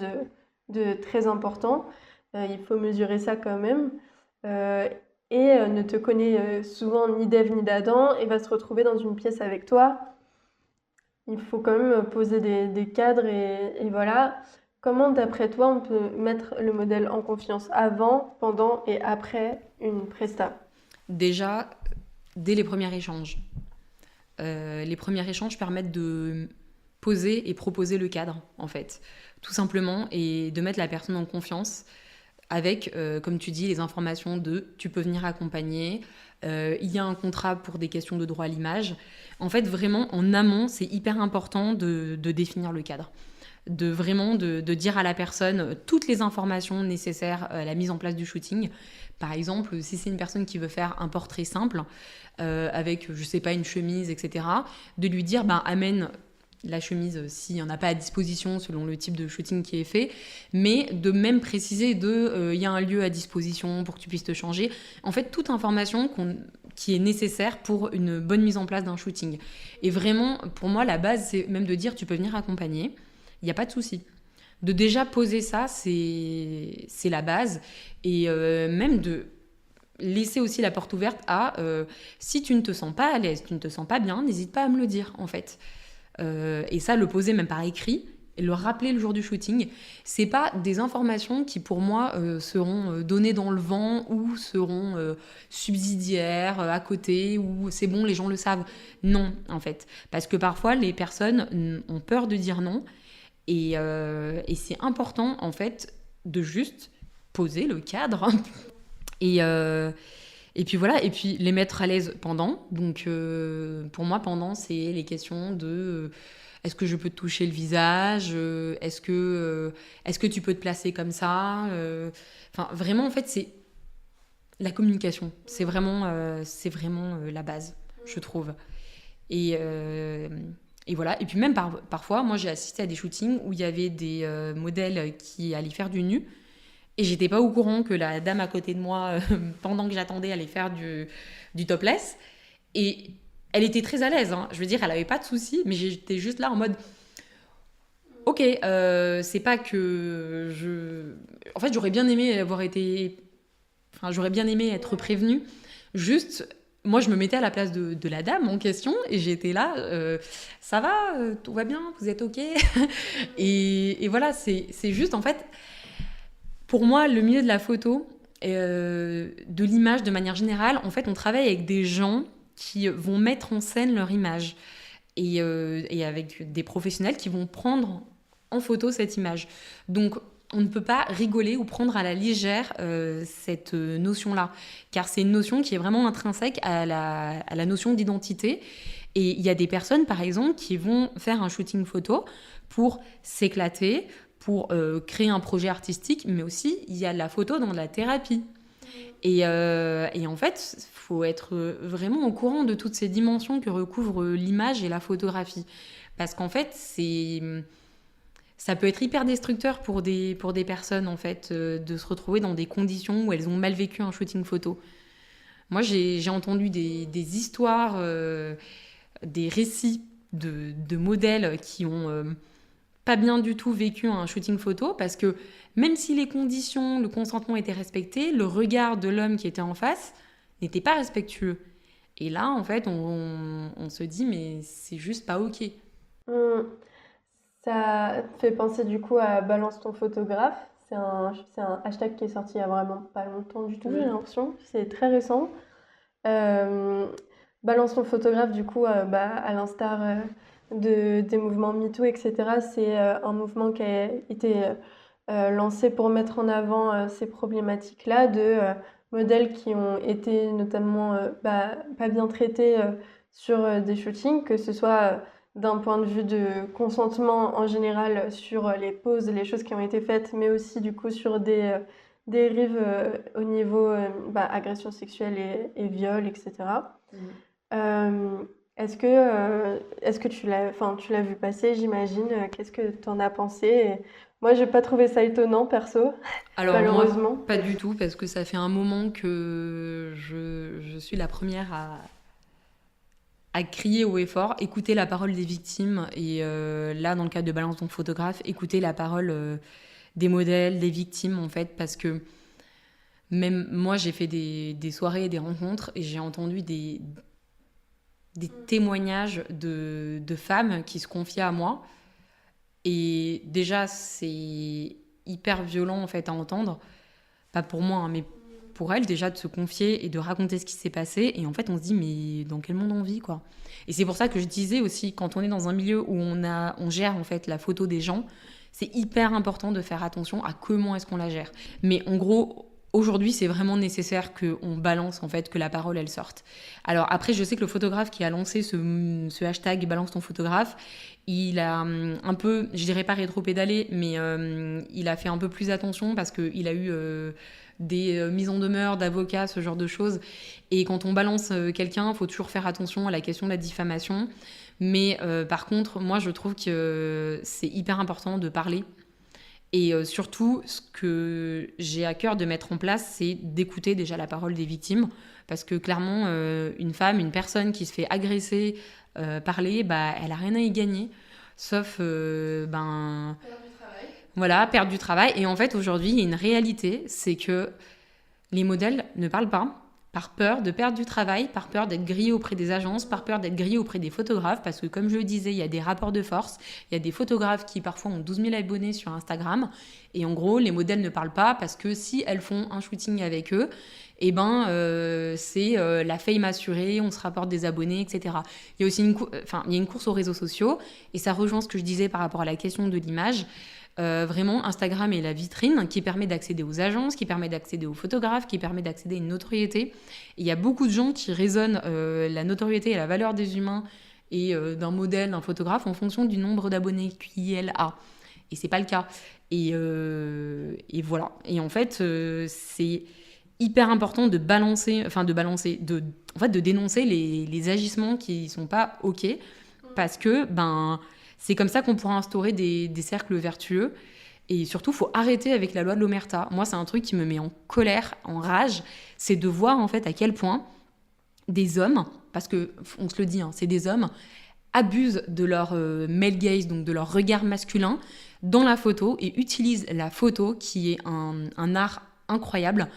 de très important. Il faut mesurer ça quand même. Euh, et ne te connaît souvent ni d'Ève ni d'Adam et va se retrouver dans une pièce avec toi. Il faut quand même poser des cadres et voilà. Comment, d'après toi, on peut mettre le modèle en confiance avant, pendant et après une presta? Déjà, dès les premiers échanges. Les premiers échanges permettent de poser et proposer le cadre, en fait. Tout simplement, et de mettre la personne en confiance avec, comme tu dis, les informations de tu peux venir accompagner, il y a un contrat pour des questions de droit à l'image. En fait, vraiment, en amont, c'est hyper important de définir le cadre. De dire à la personne toutes les informations nécessaires à la mise en place du shooting. Par exemple, si c'est une personne qui veut faire un portrait simple, avec, je sais pas, une chemise, etc., de lui dire, amène la chemise s'il n'y en a pas à disposition selon le type de shooting qui est fait, mais de même préciser il y a un lieu à disposition pour que tu puisses te changer. En fait, toute information qui est nécessaire pour une bonne mise en place d'un shooting. Et vraiment, pour moi, la base, c'est même de dire tu peux venir accompagner, il n'y a pas de souci. De déjà poser ça, c'est la base. Et même de laisser aussi la porte ouverte à si tu ne te sens pas à l'aise, tu ne te sens pas bien, n'hésite pas à me le dire, en fait. Et ça, le poser même par écrit, et le rappeler le jour du shooting, c'est pas des informations qui pour moi seront données dans le vent ou seront subsidiaires à côté ou c'est bon, les gens le savent. Non, en fait, parce que parfois les personnes ont peur de dire non et c'est important en fait de juste poser le cadre et Et puis voilà, et puis les mettre à l'aise pendant. Donc pour moi, pendant, c'est les questions de est-ce que je peux te toucher le visage, est-ce que tu peux te placer comme ça, enfin vraiment en fait c'est la communication, c'est vraiment la base, je trouve. Et, euh, et voilà, et puis même parfois, moi j'ai assisté à des shootings où il y avait des modèles qui allaient faire du nu. Et j'étais pas au courant que la dame à côté de moi, pendant que j'attendais, allait faire du topless. Et elle était très à l'aise, hein. Je veux dire, elle avait pas de soucis, mais j'étais juste là en mode, ok, c'est pas que je... En fait, j'aurais bien aimé avoir été... Enfin, j'aurais bien aimé être prévenue. Juste, moi, je me mettais à la place de la dame en question et j'étais là, ça va, tout va bien, vous êtes ok. Et voilà, c'est juste, en fait... Pour moi, le milieu de la photo, de l'image de manière générale, en fait, on travaille avec des gens qui vont mettre en scène leur image et avec des professionnels qui vont prendre en photo cette image. Donc, on ne peut pas rigoler ou prendre à la légère cette notion-là, car c'est une notion qui est vraiment intrinsèque à la notion d'identité. Et il y a des personnes, par exemple, qui vont faire un shooting photo pour s'éclater, pour créer un projet artistique, mais aussi il y a la photo dans la thérapie. Et en fait, il faut être vraiment au courant de toutes ces dimensions que recouvre l'image et la photographie. Parce qu'en fait, ça peut être hyper destructeur pour des personnes, en fait, de se retrouver dans des conditions où elles ont mal vécu un shooting photo. Moi, j'ai entendu des histoires, des récits de modèles qui ont... pas bien du tout vécu un shooting photo parce que même si les conditions, le consentement étaient respectés, le regard de l'homme qui était en face n'était pas respectueux. Et là, en fait, on se dit, mais c'est juste pas OK. Hum, Ça fait penser du coup à Balance ton photographe. C'est un hashtag qui est sorti il y a vraiment pas longtemps du tout, j'ai l'impression. C'est très récent. Euh, Balance ton photographe, du coup, à l'instar des mouvements MeToo, etc., c'est un mouvement qui a été lancé pour mettre en avant ces problématiques-là de modèles qui ont été notamment pas bien traités sur des shootings, que ce soit d'un point de vue de consentement en général sur les poses, les choses qui ont été faites, mais aussi du coup sur des dérives au niveau agression sexuelle et viol, etc. Euh, est-ce que tu l'as vu passer, j'imagine? Qu'est-ce que tu en as pensé? Moi, j'ai pas trouvé ça étonnant, perso, Alors moi, malheureusement. pas du tout, parce que ça fait un moment que je suis la première à crier haut et fort, écouter la parole des victimes, et là, dans le cadre de Balance ton photographe, écouter la parole des modèles, des victimes, en fait, parce que même moi, j'ai fait des soirées et des rencontres, et j'ai entendu des témoignages de femmes qui se confiaient à moi. Et déjà, c'est hyper violent en fait à entendre. Pas pour moi, hein, mais pour elles, déjà de se confier et de raconter ce qui s'est passé. Et en fait, on se dit, mais dans quel monde on vit, quoi. Et c'est pour ça que je disais aussi, quand on est dans un milieu où on gère en fait la photo des gens, c'est hyper important de faire attention à comment est-ce qu'on la gère. Mais en gros, aujourd'hui, c'est vraiment nécessaire qu'on balance, en fait, que la parole, elle sorte. Alors après, je sais que le photographe qui a lancé ce hashtag Balance ton photographe, il a un peu, je dirais pas rétro-pédalé, mais il a fait un peu plus attention parce qu'il a eu des mises en demeure d'avocats, ce genre de choses. Et quand on balance quelqu'un, il faut toujours faire attention à la question de la diffamation. Mais par contre, moi, je trouve que c'est hyper important de parler. Et surtout, ce que j'ai à cœur de mettre en place, c'est d'écouter déjà la parole des victimes. Parce que clairement, une femme, une personne qui se fait agresser, parler, elle a rien à y gagner. Sauf, voilà, perdre du travail. Et en fait, aujourd'hui, il y a une réalité, c'est que les modèles ne parlent pas par peur de perdre du travail, par peur d'être grillés auprès des agences, par peur d'être grillés auprès des photographes, parce que comme je le disais, il y a des rapports de force, il y a des photographes qui parfois ont 12 000 abonnés sur Instagram, et en gros, les modèles ne parlent pas parce que si elles font un shooting avec eux, c'est la fame assurée, on se rapporte des abonnés, etc. Il y a aussi il y a une course aux réseaux sociaux, et ça rejoint ce que je disais par rapport à la question de l'image. Vraiment, Instagram est la vitrine qui permet d'accéder aux agences, qui permet d'accéder aux photographes, qui permet d'accéder à une notoriété. Et il y a beaucoup de gens qui raisonnent la notoriété et la valeur des humains et d'un modèle, d'un photographe en fonction du nombre d'abonnés qu'il a. Et c'est pas le cas. Et voilà. Et en fait, c'est hyper important de dénoncer les agissements qui sont pas OK, parce que c'est comme ça qu'on pourra instaurer des cercles vertueux. Et surtout, il faut arrêter avec la loi de l'omerta. Moi, c'est un truc qui me met en colère, en rage, c'est de voir en fait à quel point des hommes, parce que on se le dit, c'est des hommes, abusent de leur male gaze, donc de leur regard masculin, dans la photo, et utilisent la photo, qui est un art incroyable,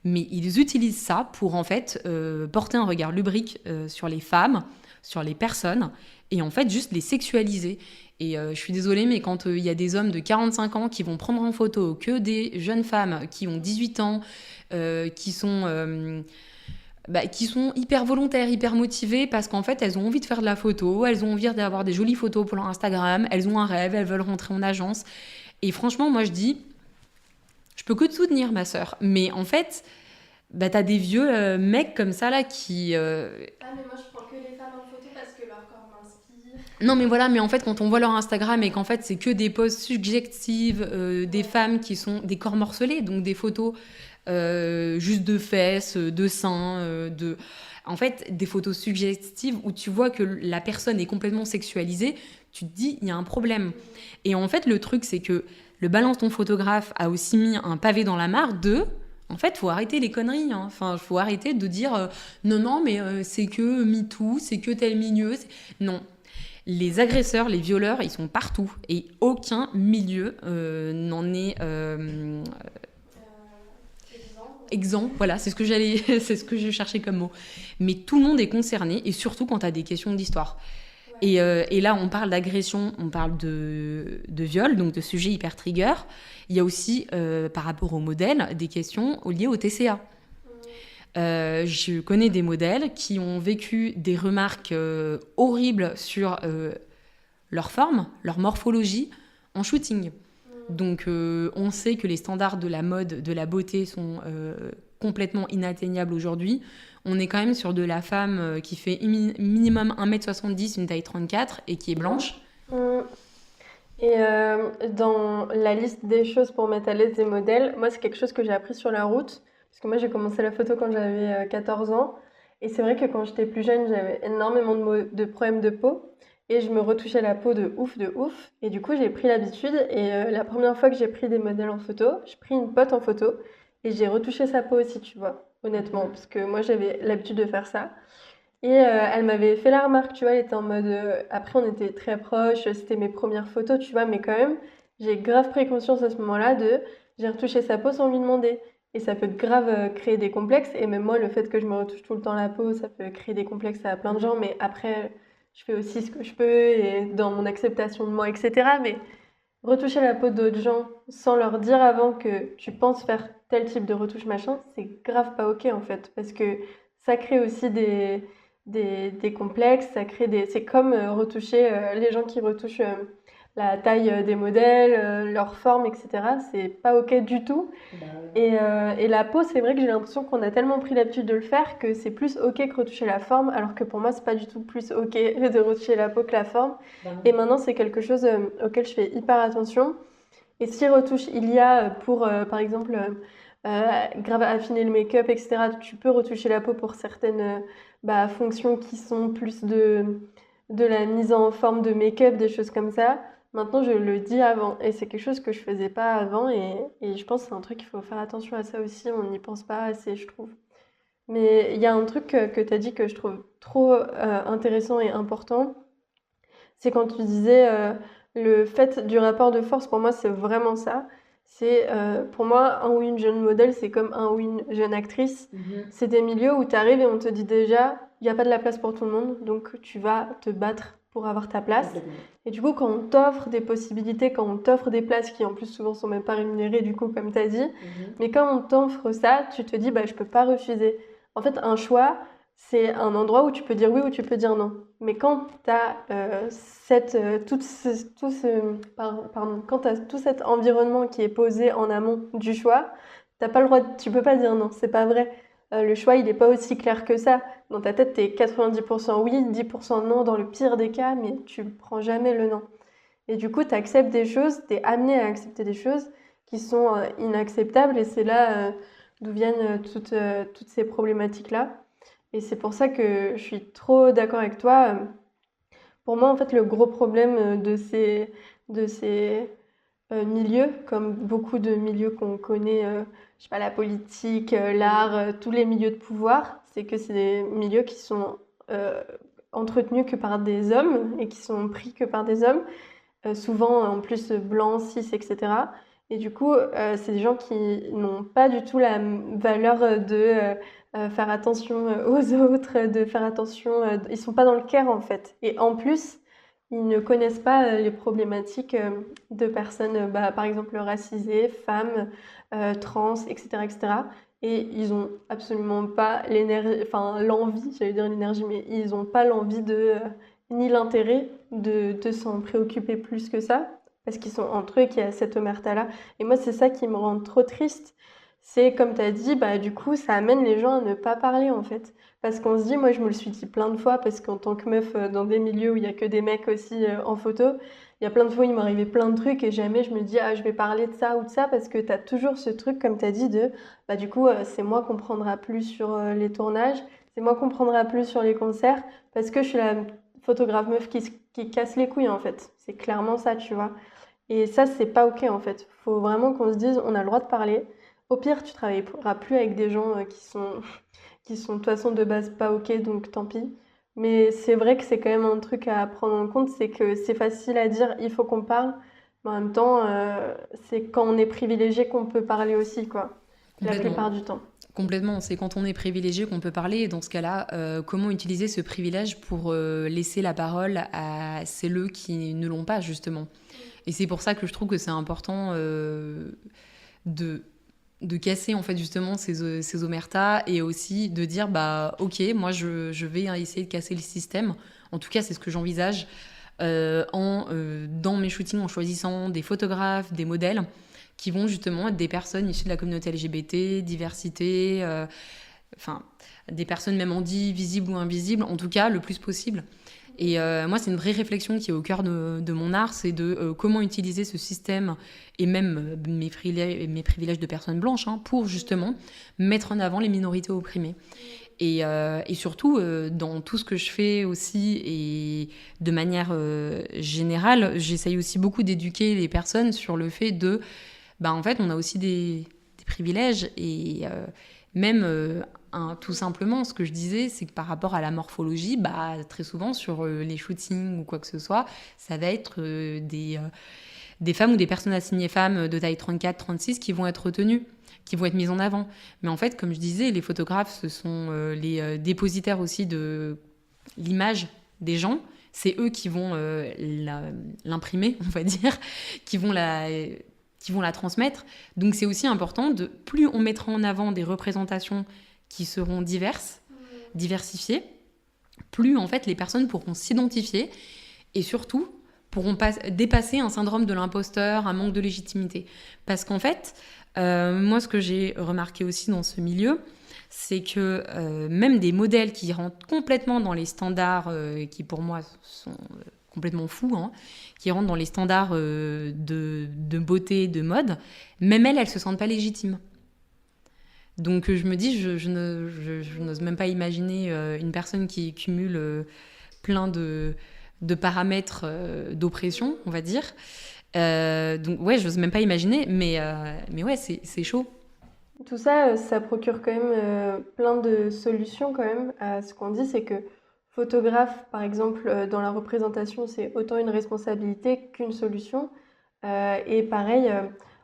mais ils utilisent ça pour en fait porter un regard lubrique sur les femmes, sur les personnes, et en fait juste les sexualiser. Et je suis désolée, mais quand il y a des hommes de 45 ans qui vont prendre en photo que des jeunes femmes qui ont 18 ans, qui sont hyper volontaires, hyper motivées, parce qu'en fait, elles ont envie de faire de la photo, elles ont envie d'avoir des jolies photos pour leur Instagram, elles ont un rêve, elles veulent rentrer en agence. Et franchement, moi, je dis, je peux que te soutenir, ma sœur. Mais en fait, t'as des vieux mecs comme ça, là, qui... Ah, mais moi, je prends que les femmes en photo parce que leur corps m'inspire. Non, mais voilà, mais en fait, quand on voit leur Instagram et qu'en fait, c'est que des poses subjectives, des femmes qui sont des corps morcelés, donc des photos juste de fesses, de seins, en fait, des photos suggestives où tu vois que la personne est complètement sexualisée, tu te dis, il y a un problème. Et en fait, le truc, c'est que le balance ton photographe a aussi mis un pavé dans la mare de... En fait, faut arrêter les conneries. Enfin, faut arrêter de dire non, mais c'est que MeToo, c'est que tel milieu. Non. Les agresseurs, les violeurs, ils sont partout. Et aucun milieu n'en est exempt. Voilà, c'est ce que je cherchais comme mot. Mais tout le monde est concerné, et surtout quand tu as des questions d'histoire. Ouais. Et là, on parle d'agression, on parle de viol, donc de sujets hyper trigger. Il y a aussi, par rapport aux modèles, des questions liées au TCA. Je connais des modèles qui ont vécu des remarques horribles sur leur forme, leur morphologie en shooting. Donc on sait que les standards de la mode, de la beauté sont complètement inatteignables aujourd'hui. On est quand même sur de la femme qui fait minimum 1m70, une taille 34 et qui est blanche. Et dans la liste des choses pour mettre à l'aise des modèles, moi c'est quelque chose que j'ai appris sur la route, parce que moi j'ai commencé la photo quand j'avais 14 ans, et c'est vrai que quand j'étais plus jeune j'avais énormément de problèmes de peau, et je me retouchais la peau de ouf, et du coup j'ai pris l'habitude, et la première fois que j'ai pris des modèles en photo, j'ai pris une pote en photo, et j'ai retouché sa peau aussi, tu vois, honnêtement, parce que moi j'avais l'habitude de faire ça. Et elle m'avait fait la remarque, tu vois, elle était en mode... après, on était très proches, c'était mes premières photos, tu vois, mais quand même, j'ai grave pris conscience à ce moment-là de... J'ai retouché sa peau sans lui demander. Et ça peut grave créer des complexes. Et même moi, le fait que je me retouche tout le temps la peau, ça peut créer des complexes à plein de gens. Mais après, je fais aussi ce que je peux et dans mon acceptation de moi, etc. Mais retoucher la peau d'autres gens sans leur dire avant que tu penses faire tel type de retouche, machin, c'est grave pas OK, en fait. Parce que ça crée aussi des complexes, ça crée des... C'est comme retoucher les gens qui retouchent la taille des modèles, leur forme, etc. C'est pas OK du tout. Et la peau, c'est vrai que j'ai l'impression qu'on a tellement pris l'habitude de le faire que c'est plus OK que retoucher la forme, alors que pour moi, c'est pas du tout plus OK de retoucher la peau que la forme. Et maintenant, c'est quelque chose auquel je fais hyper attention. Et si retouche il y a pour, par exemple, grave affiner le make-up, etc., tu peux retoucher la peau pour certaines fonctions qui sont plus de la mise en forme de make-up, des choses comme ça. Maintenant, je le dis avant. Et c'est quelque chose que je faisais pas avant. Et je pense que c'est un truc qu'il faut faire attention à ça aussi. On n'y pense pas assez, je trouve. Mais il y a un truc que tu as dit que je trouve trop intéressant et important. C'est quand tu disais le fait du rapport de force, pour moi, c'est vraiment ça. C'est pour moi, un ou une jeune modèle, c'est comme un ou une jeune actrice. C'est des milieux où tu arrives et on te dit déjà, il n'y a pas de la place pour tout le monde, donc tu vas te battre pour avoir ta place. Et du coup, quand on t'offre des possibilités, quand on t'offre des places qui en plus souvent sont même pas rémunérées, du coup, comme tu as dit, mais quand on t'offre ça, tu te dis, je peux pas refuser. En fait, un choix, c'est un endroit où tu peux dire oui ou tu peux dire non. Mais quand tu as quand t'as tout cet environnement qui est posé en amont du choix, t'as pas le droit, tu peux pas dire non, c'est pas vrai. Le choix, il est pas aussi clair que ça. Dans ta tête, t'es 90% oui, 10% non dans le pire des cas, mais tu prends jamais le non. Et du coup, tu acceptes des choses, tu es amené à accepter des choses qui sont inacceptables, et c'est là d'où viennent toutes ces problématiques-là. Et c'est pour ça que je suis trop d'accord avec toi. Pour moi, en fait, le gros problème de ces milieux, comme beaucoup de milieux qu'on connaît, je sais pas, la politique, l'art, tous les milieux de pouvoir, c'est que c'est des milieux qui sont euh, entretenus que par des hommes et qui sont pris que par des hommes, souvent en plus blancs, cis, etc. Et du coup, c'est des gens qui n'ont pas du tout la valeur de faire attention aux autres, de faire attention. Ils sont pas dans le care en fait. Et en plus, ils ne connaissent pas les problématiques de personnes, par exemple racisées, femmes, trans, etc., etc. Et ils ont absolument pas l'énergie, enfin l'envie, j'allais dire l'énergie, mais ils n'ont pas l'envie ni l'intérêt de s'en préoccuper plus que ça, parce qu'ils sont entre eux et qu'il y a cette omerta-là. Et moi, c'est ça qui me rend trop triste. C'est, comme tu as dit, bah, du coup, ça amène les gens à ne pas parler, en fait. Parce qu'on se dit, moi, je me le suis dit plein de fois, parce qu'en tant que meuf, dans des milieux où il y a que des mecs aussi en photo, il y a plein de fois, il m'arrivait plein de trucs, et jamais je me dis, ah, je vais parler de ça ou de ça, parce que tu as toujours ce truc, comme tu as dit, bah, du coup, c'est moi qu'on prendra plus sur les tournages, c'est moi qu'on prendra plus sur les concerts, parce que je suis la photographe meuf qui casse les couilles en fait. C'est clairement ça, tu vois. Et ça, c'est pas ok en fait. Faut vraiment qu'on se dise, on a le droit de parler. Au pire, tu travailleras plus avec des gens qui sont de toute façon de base pas ok, donc tant pis. Mais c'est vrai que c'est quand même un truc à prendre en compte, c'est que c'est facile à dire, il faut qu'on parle. Mais en même temps, c'est quand on est privilégié qu'on peut parler aussi, quoi. La Complètement. plupart du temps. Complètement, c'est quand on est privilégié qu'on peut parler. Et dans ce cas-là, comment utiliser ce privilège pour laisser la parole à celles qui ne l'ont pas, justement. Et c'est pour ça que je trouve que c'est important de, de casser, en fait, justement, ces omertas et aussi de dire, bah, ok, moi, je vais essayer de casser le système. En tout cas, c'est ce que j'envisage dans mes shootings, en choisissant des photographes, des modèles qui vont justement être des personnes issues de la communauté LGBT, diversité, enfin, des personnes même handies, visibles ou invisibles, en tout cas, le plus possible. Et moi, c'est une vraie réflexion qui est au cœur de mon art, c'est de comment utiliser ce système et même mes privilèges de personne blanche pour justement mettre en avant les minorités opprimées. Et surtout, dans tout ce que je fais aussi, et de manière générale, j'essaye aussi beaucoup d'éduquer les personnes sur le fait de, bah, en fait, on a aussi des privilèges. Et même, tout simplement, ce que je disais, c'est que par rapport à la morphologie, bah, très souvent, sur les shootings ou quoi que ce soit, ça va être des femmes ou des personnes assignées femmes de taille 34-36 qui vont être retenues, qui vont être mises en avant. Mais en fait, comme je disais, les photographes, ce sont les dépositaires aussi de l'image des gens. C'est eux qui vont l'imprimer, on va dire, qui vont la transmettre. Donc c'est aussi important de, plus on mettra en avant des représentations qui seront diversifiées, plus en fait les personnes pourront s'identifier et surtout pourront dépasser un syndrome de l'imposteur, un manque de légitimité. Parce qu'en fait, moi ce que j'ai remarqué aussi dans ce milieu, c'est que même des modèles qui rentrent complètement dans les standards, qui pour moi sont complètement fous, qui rentrent dans les standards de beauté, de mode, même elles se sentent pas légitimes. Donc je me dis, je n'ose même pas imaginer une personne qui cumule plein de paramètres d'oppression, on va dire. Donc ouais, j'ose même pas imaginer, mais ouais, c'est chaud. Tout ça, ça procure quand même plein de solutions quand même à ce qu'on dit, c'est que photographe, par exemple, dans la représentation, c'est autant une responsabilité qu'une solution. Et pareil,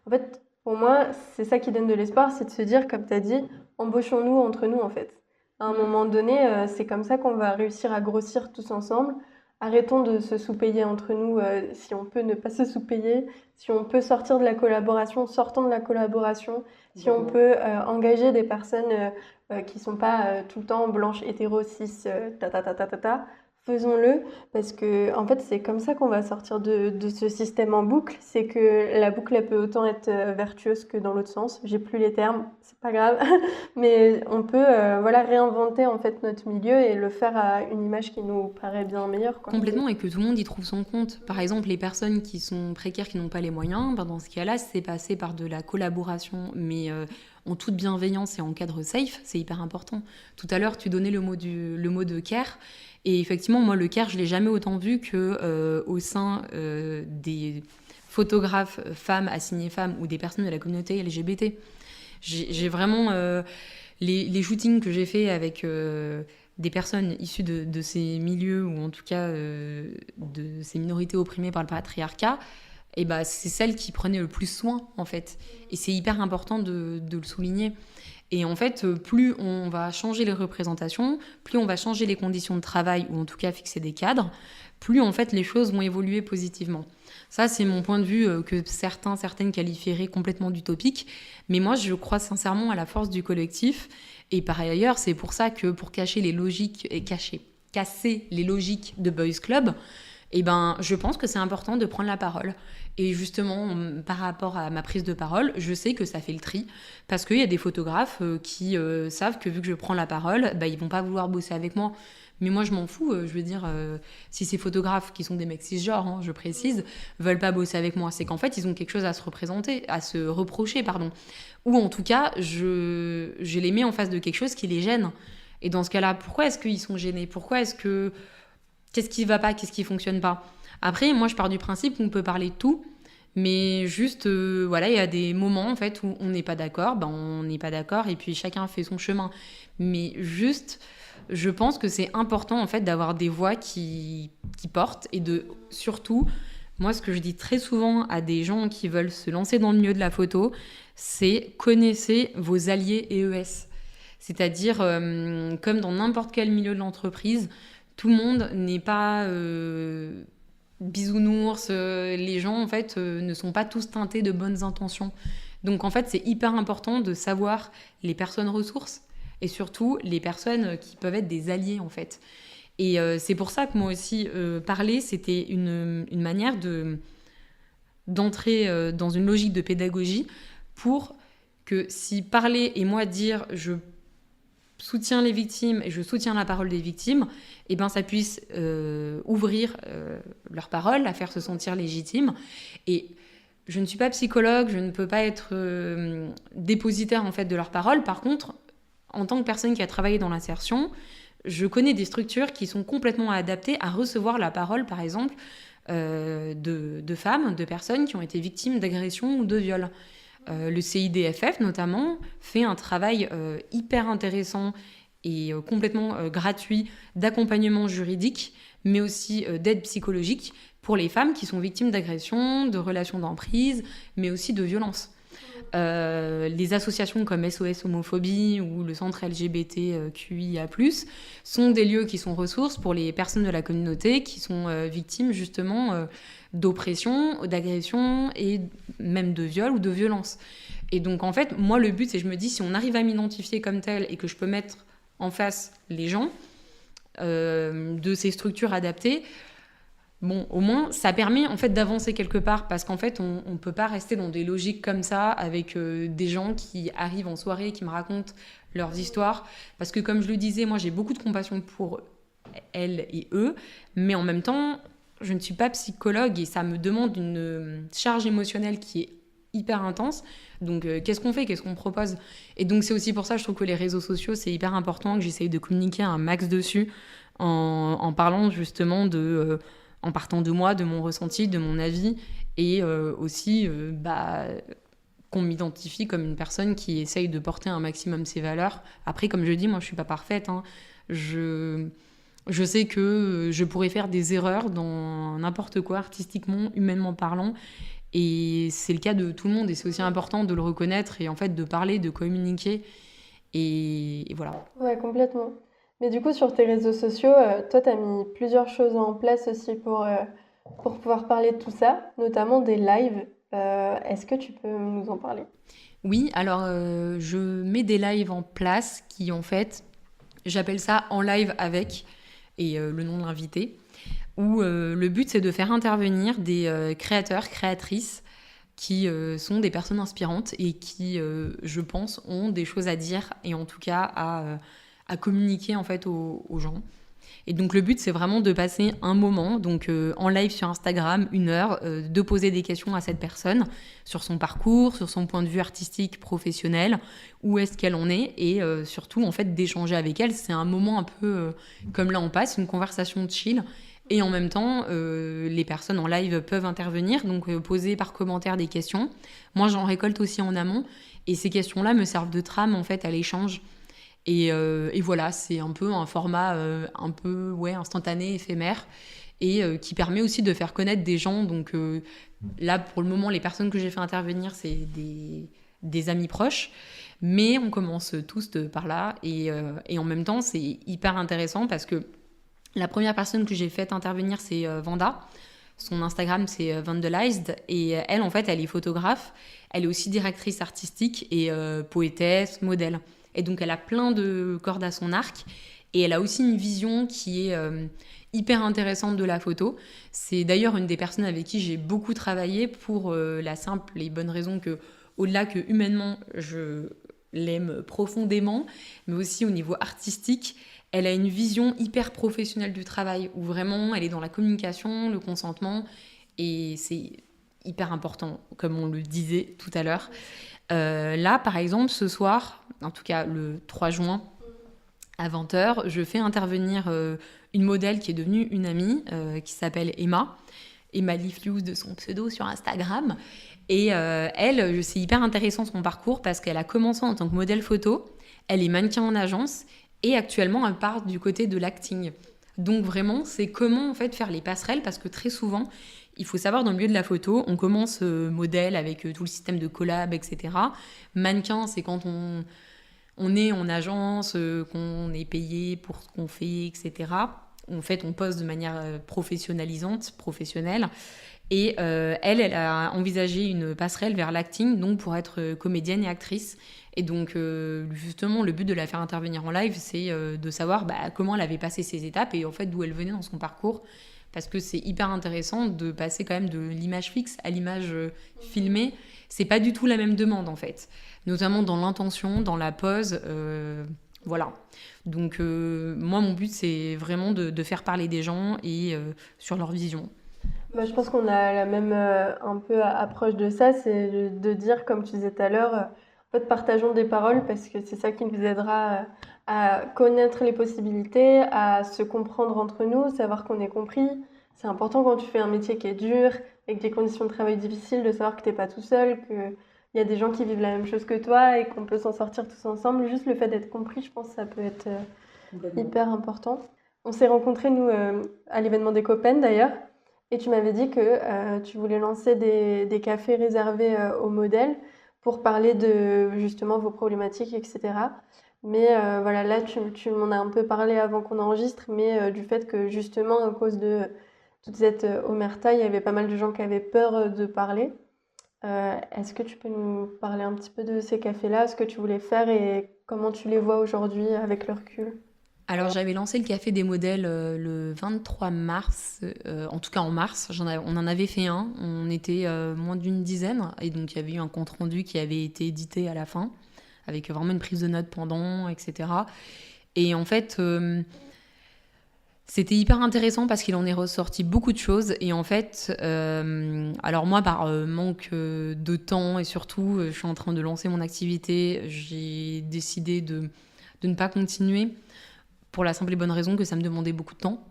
en fait, pour moi, c'est ça qui donne de l'espoir, c'est de se dire, comme tu as dit, embauchons-nous entre nous, en fait. À un moment donné, c'est comme ça qu'on va réussir à grossir tous ensemble. Arrêtons de se sous-payer entre nous, si on peut ne pas se sous-payer. Si on peut sortir de la collaboration, sortons de la collaboration. Si on peut engager des personnes qui sont pas tout le temps blanches, hétéro, cis, ta ta ta ta ta ta, Faisons-le, parce que en fait, c'est comme ça qu'on va sortir de ce système en boucle. C'est que la boucle, elle peut autant être vertueuse que dans l'autre sens. J'ai plus les termes, c'est pas grave. Mais on peut voilà, réinventer en fait notre milieu et le faire à une image qui nous paraît bien meilleure, quoi. Complètement, et que tout le monde y trouve son compte. Par exemple, les personnes qui sont précaires, qui n'ont pas les moyens, ben dans ce cas-là, c'est passé par de la collaboration, mais en toute bienveillance et en cadre safe, c'est hyper important. Tout à l'heure, tu donnais le mot de care, et effectivement, moi, le care, je l'ai jamais autant vu que au sein des photographes femmes, assignées femmes, ou des personnes de la communauté LGBT. J'ai vraiment... les shootings que j'ai fait avec des personnes issues de ces milieux, ou en tout cas de ces minorités opprimées par le patriarcat, et bah, c'est celles qui prenaient le plus soin, en fait. Et c'est hyper important de le souligner. Et en fait, plus on va changer les représentations, plus on va changer les conditions de travail, ou en tout cas fixer des cadres, plus en fait les choses vont évoluer positivement. Ça, c'est mon point de vue que certaines qualifieraient complètement d'utopique. Mais moi, je crois sincèrement à la force du collectif. Et par ailleurs, c'est pour ça que pour cacher les logiques et casser les logiques de Boys Club, eh ben, je pense que c'est important de prendre la parole. Et justement, par rapport à ma prise de parole, je sais que ça fait le tri. Parce qu'il y a des photographes qui savent que vu que je prends la parole, bah, ils vont pas vouloir bosser avec moi. Mais moi, je m'en fous. Je veux dire, si ces photographes, qui sont des mecs cisgenres, hein, je précise, veulent pas bosser avec moi, c'est qu'en fait, ils ont quelque chose à se reprocher, pardon. Ou en tout cas, je les mets en face de quelque chose qui les gêne. Et dans ce cas-là, pourquoi est-ce qu'ils sont gênés ? Qu'est-ce qui va pas ? Qu'est-ce qui fonctionne pas ? Après, moi, je pars du principe qu'on peut parler de tout, mais juste, voilà, il y a des moments, en fait, où on n'est pas d'accord, ben on n'est pas d'accord, et puis chacun fait son chemin. Mais juste, je pense que c'est important, en fait, d'avoir des voix qui portent, et surtout, moi, ce que je dis très souvent à des gens qui veulent se lancer dans le milieu de la photo, c'est connaissez vos alliés EES. C'est-à-dire, comme dans n'importe quel milieu de l'entreprise, tout le monde n'est pas bisounours. Les gens, en fait, ne sont pas tous teintés de bonnes intentions. Donc, en fait, c'est hyper important de savoir les personnes ressources et surtout les personnes qui peuvent être des alliés, en fait. Et c'est pour ça que moi aussi, parler, c'était une manière d'entrer dans une logique de pédagogie pour que si parler et moi dire je soutiens les victimes et je soutiens la parole des victimes, et ben ça puisse ouvrir leur parole, la faire se sentir légitime. Et je ne suis pas psychologue, je ne peux pas être dépositaire en fait de leur parole. Par contre, en tant que personne qui a travaillé dans l'insertion, je connais des structures qui sont complètement adaptées à recevoir la parole, par exemple, de femmes, de personnes qui ont été victimes d'agressions ou de viols. Le CIDFF, notamment, fait un travail hyper intéressant et complètement gratuit d'accompagnement juridique, mais aussi d'aide psychologique pour les femmes qui sont victimes d'agressions, de relations d'emprise, mais aussi de violences. Les associations comme SOS Homophobie ou le centre LGBTQIA+, sont des lieux qui sont ressources pour les personnes de la communauté qui sont victimes justement d'oppression, d'agression et même de viol ou de violence. Et donc en fait, moi le but c'est, je me dis, si on arrive à m'identifier comme telle et que je peux mettre en face les gens de ces structures adaptées, bon, au moins, ça permet en fait d'avancer quelque part, parce qu'en fait, on peut pas rester dans des logiques comme ça avec des gens qui arrivent en soirée et qui me racontent leurs histoires. Parce que comme je le disais, moi, j'ai beaucoup de compassion pour elles et eux, mais en même temps, je ne suis pas psychologue et ça me demande une charge émotionnelle qui est hyper intense. Donc, qu'est-ce qu'on fait ? Qu'est-ce qu'on propose ? Et donc, c'est aussi pour ça, je trouve que les réseaux sociaux, c'est hyper important, que j'essaye de communiquer un max dessus en parlant justement en partant de moi, de mon ressenti, de mon avis, et aussi qu'on m'identifie comme une personne qui essaye de porter un maximum ses valeurs. Après, comme je dis, moi, je suis pas parfaite. Hein. Je sais que je pourrais faire des erreurs dans n'importe quoi, artistiquement, humainement parlant, et c'est le cas de tout le monde, et c'est aussi important de le reconnaître et en fait de parler, de communiquer, et voilà. Ouais, complètement. Mais du coup, sur tes réseaux sociaux, toi, tu as mis plusieurs choses en place aussi pour pouvoir parler de tout ça, notamment des lives. Est-ce que tu peux nous en parler? Oui, alors je mets des lives en place qui en fait, j'appelle ça en live avec. et le nom de l'invité, où le but, c'est de faire intervenir des créateurs, créatrices qui sont des personnes inspirantes et qui, je pense, ont des choses à dire et en tout cas à communiquer en fait aux gens. Et donc le but, c'est vraiment de passer un moment, donc en live sur Instagram, 1 heure, de poser des questions à cette personne sur son parcours, sur son point de vue artistique, professionnel, où est-ce qu'elle en est, et surtout en fait d'échanger avec elle. C'est un moment un peu comme là on passe, une conversation de chill. Et en même temps, les personnes en live peuvent intervenir, donc poser par commentaire des questions. Moi, j'en récolte aussi en amont, et ces questions-là me servent de trame en fait à l'échange. Et voilà, c'est un peu un format un peu instantané, éphémère, et qui permet aussi de faire connaître des gens. Donc là, pour le moment, les personnes que j'ai fait intervenir, c'est des amis proches, mais on commence tous par là. Et en même temps, c'est hyper intéressant parce que la première personne que j'ai fait intervenir, c'est Vanda. Son Instagram, c'est Vandalized. Et elle, en fait, elle est photographe. Elle est aussi directrice artistique et poétesse, modèle. Et donc, elle a plein de cordes à son arc. Et elle a aussi une vision qui est hyper intéressante de la photo. C'est d'ailleurs une des personnes avec qui j'ai beaucoup travaillé pour la simple et bonne raison que, au-delà que humainement, je l'aime profondément, mais aussi au niveau artistique, elle a une vision hyper professionnelle du travail, où vraiment, elle est dans la communication, le consentement, et c'est hyper important, comme on le disait tout à l'heure. Là, par exemple, ce soir, en tout cas le 3 juin, à 20 h, je fais intervenir une modèle qui est devenue une amie, qui s'appelle Emma Liflius de son pseudo sur Instagram. Et elle, c'est hyper intéressant son parcours parce qu'elle a commencé en tant que modèle photo, elle est mannequin en agence, et actuellement, elle part du côté de l'acting. Donc vraiment, c'est comment en fait faire les passerelles, parce que très souvent, il faut savoir, dans le milieu de la photo, on commence modèle avec tout le système de collab, etc. Mannequin, c'est quand on est en agence, qu'on est payé pour ce qu'on fait, etc. En fait, on pose de manière professionnalisante, professionnelle. Et elle a envisagé une passerelle vers l'acting, donc pour être comédienne et actrice. Et donc, justement, le but de la faire intervenir en live, c'est de savoir comment elle avait passé ses étapes et en fait d'où elle venait dans son parcours. Parce que c'est hyper intéressant de passer quand même de l'image fixe à l'image filmée. C'est pas du tout la même demande en fait. Notamment dans l'intention, dans la pose. Voilà. Donc, moi, mon but, c'est vraiment de faire parler des gens et sur leur vision. Bah, je pense qu'on a la même un peu approche de ça, c'est de dire, comme tu disais tout à l'heure, en fait, partageons des paroles parce que c'est ça qui nous aidera à connaître les possibilités, à se comprendre entre nous, savoir qu'on est compris. C'est important quand tu fais un métier qui est dur, avec des conditions de travail difficiles, de savoir que t'es pas tout seul, qu'il y a des gens qui vivent la même chose que toi et qu'on peut s'en sortir tous ensemble. Juste le fait d'être compris, je pense que ça peut être hyper important. On s'est rencontrés, nous, à l'événement des Copen d'ailleurs. Et tu m'avais dit que tu voulais lancer des cafés réservés aux modèles pour parler de justement vos problématiques, etc. Mais voilà, là, tu m'en as un peu parlé avant qu'on enregistre, mais du fait que justement, à cause de toute cette omerta, il y avait pas mal de gens qui avaient peur de parler. Est-ce que tu peux nous parler un petit peu de ces cafés-là, ce que tu voulais faire et comment tu les vois aujourd'hui avec le recul? Alors, j'avais lancé le Café des modèles le 23 mars, en tout cas en mars. On en avait fait un, on était moins d'une dizaine, et donc il y avait eu un compte-rendu qui avait été édité à la fin, avec vraiment une prise de notes pendant, etc. Et en fait, c'était hyper intéressant parce qu'il en est ressorti beaucoup de choses. Et en fait, alors moi, par manque de temps et surtout, je suis en train de lancer mon activité, j'ai décidé de ne pas continuer pour la simple et bonne raison que ça me demandait beaucoup de temps.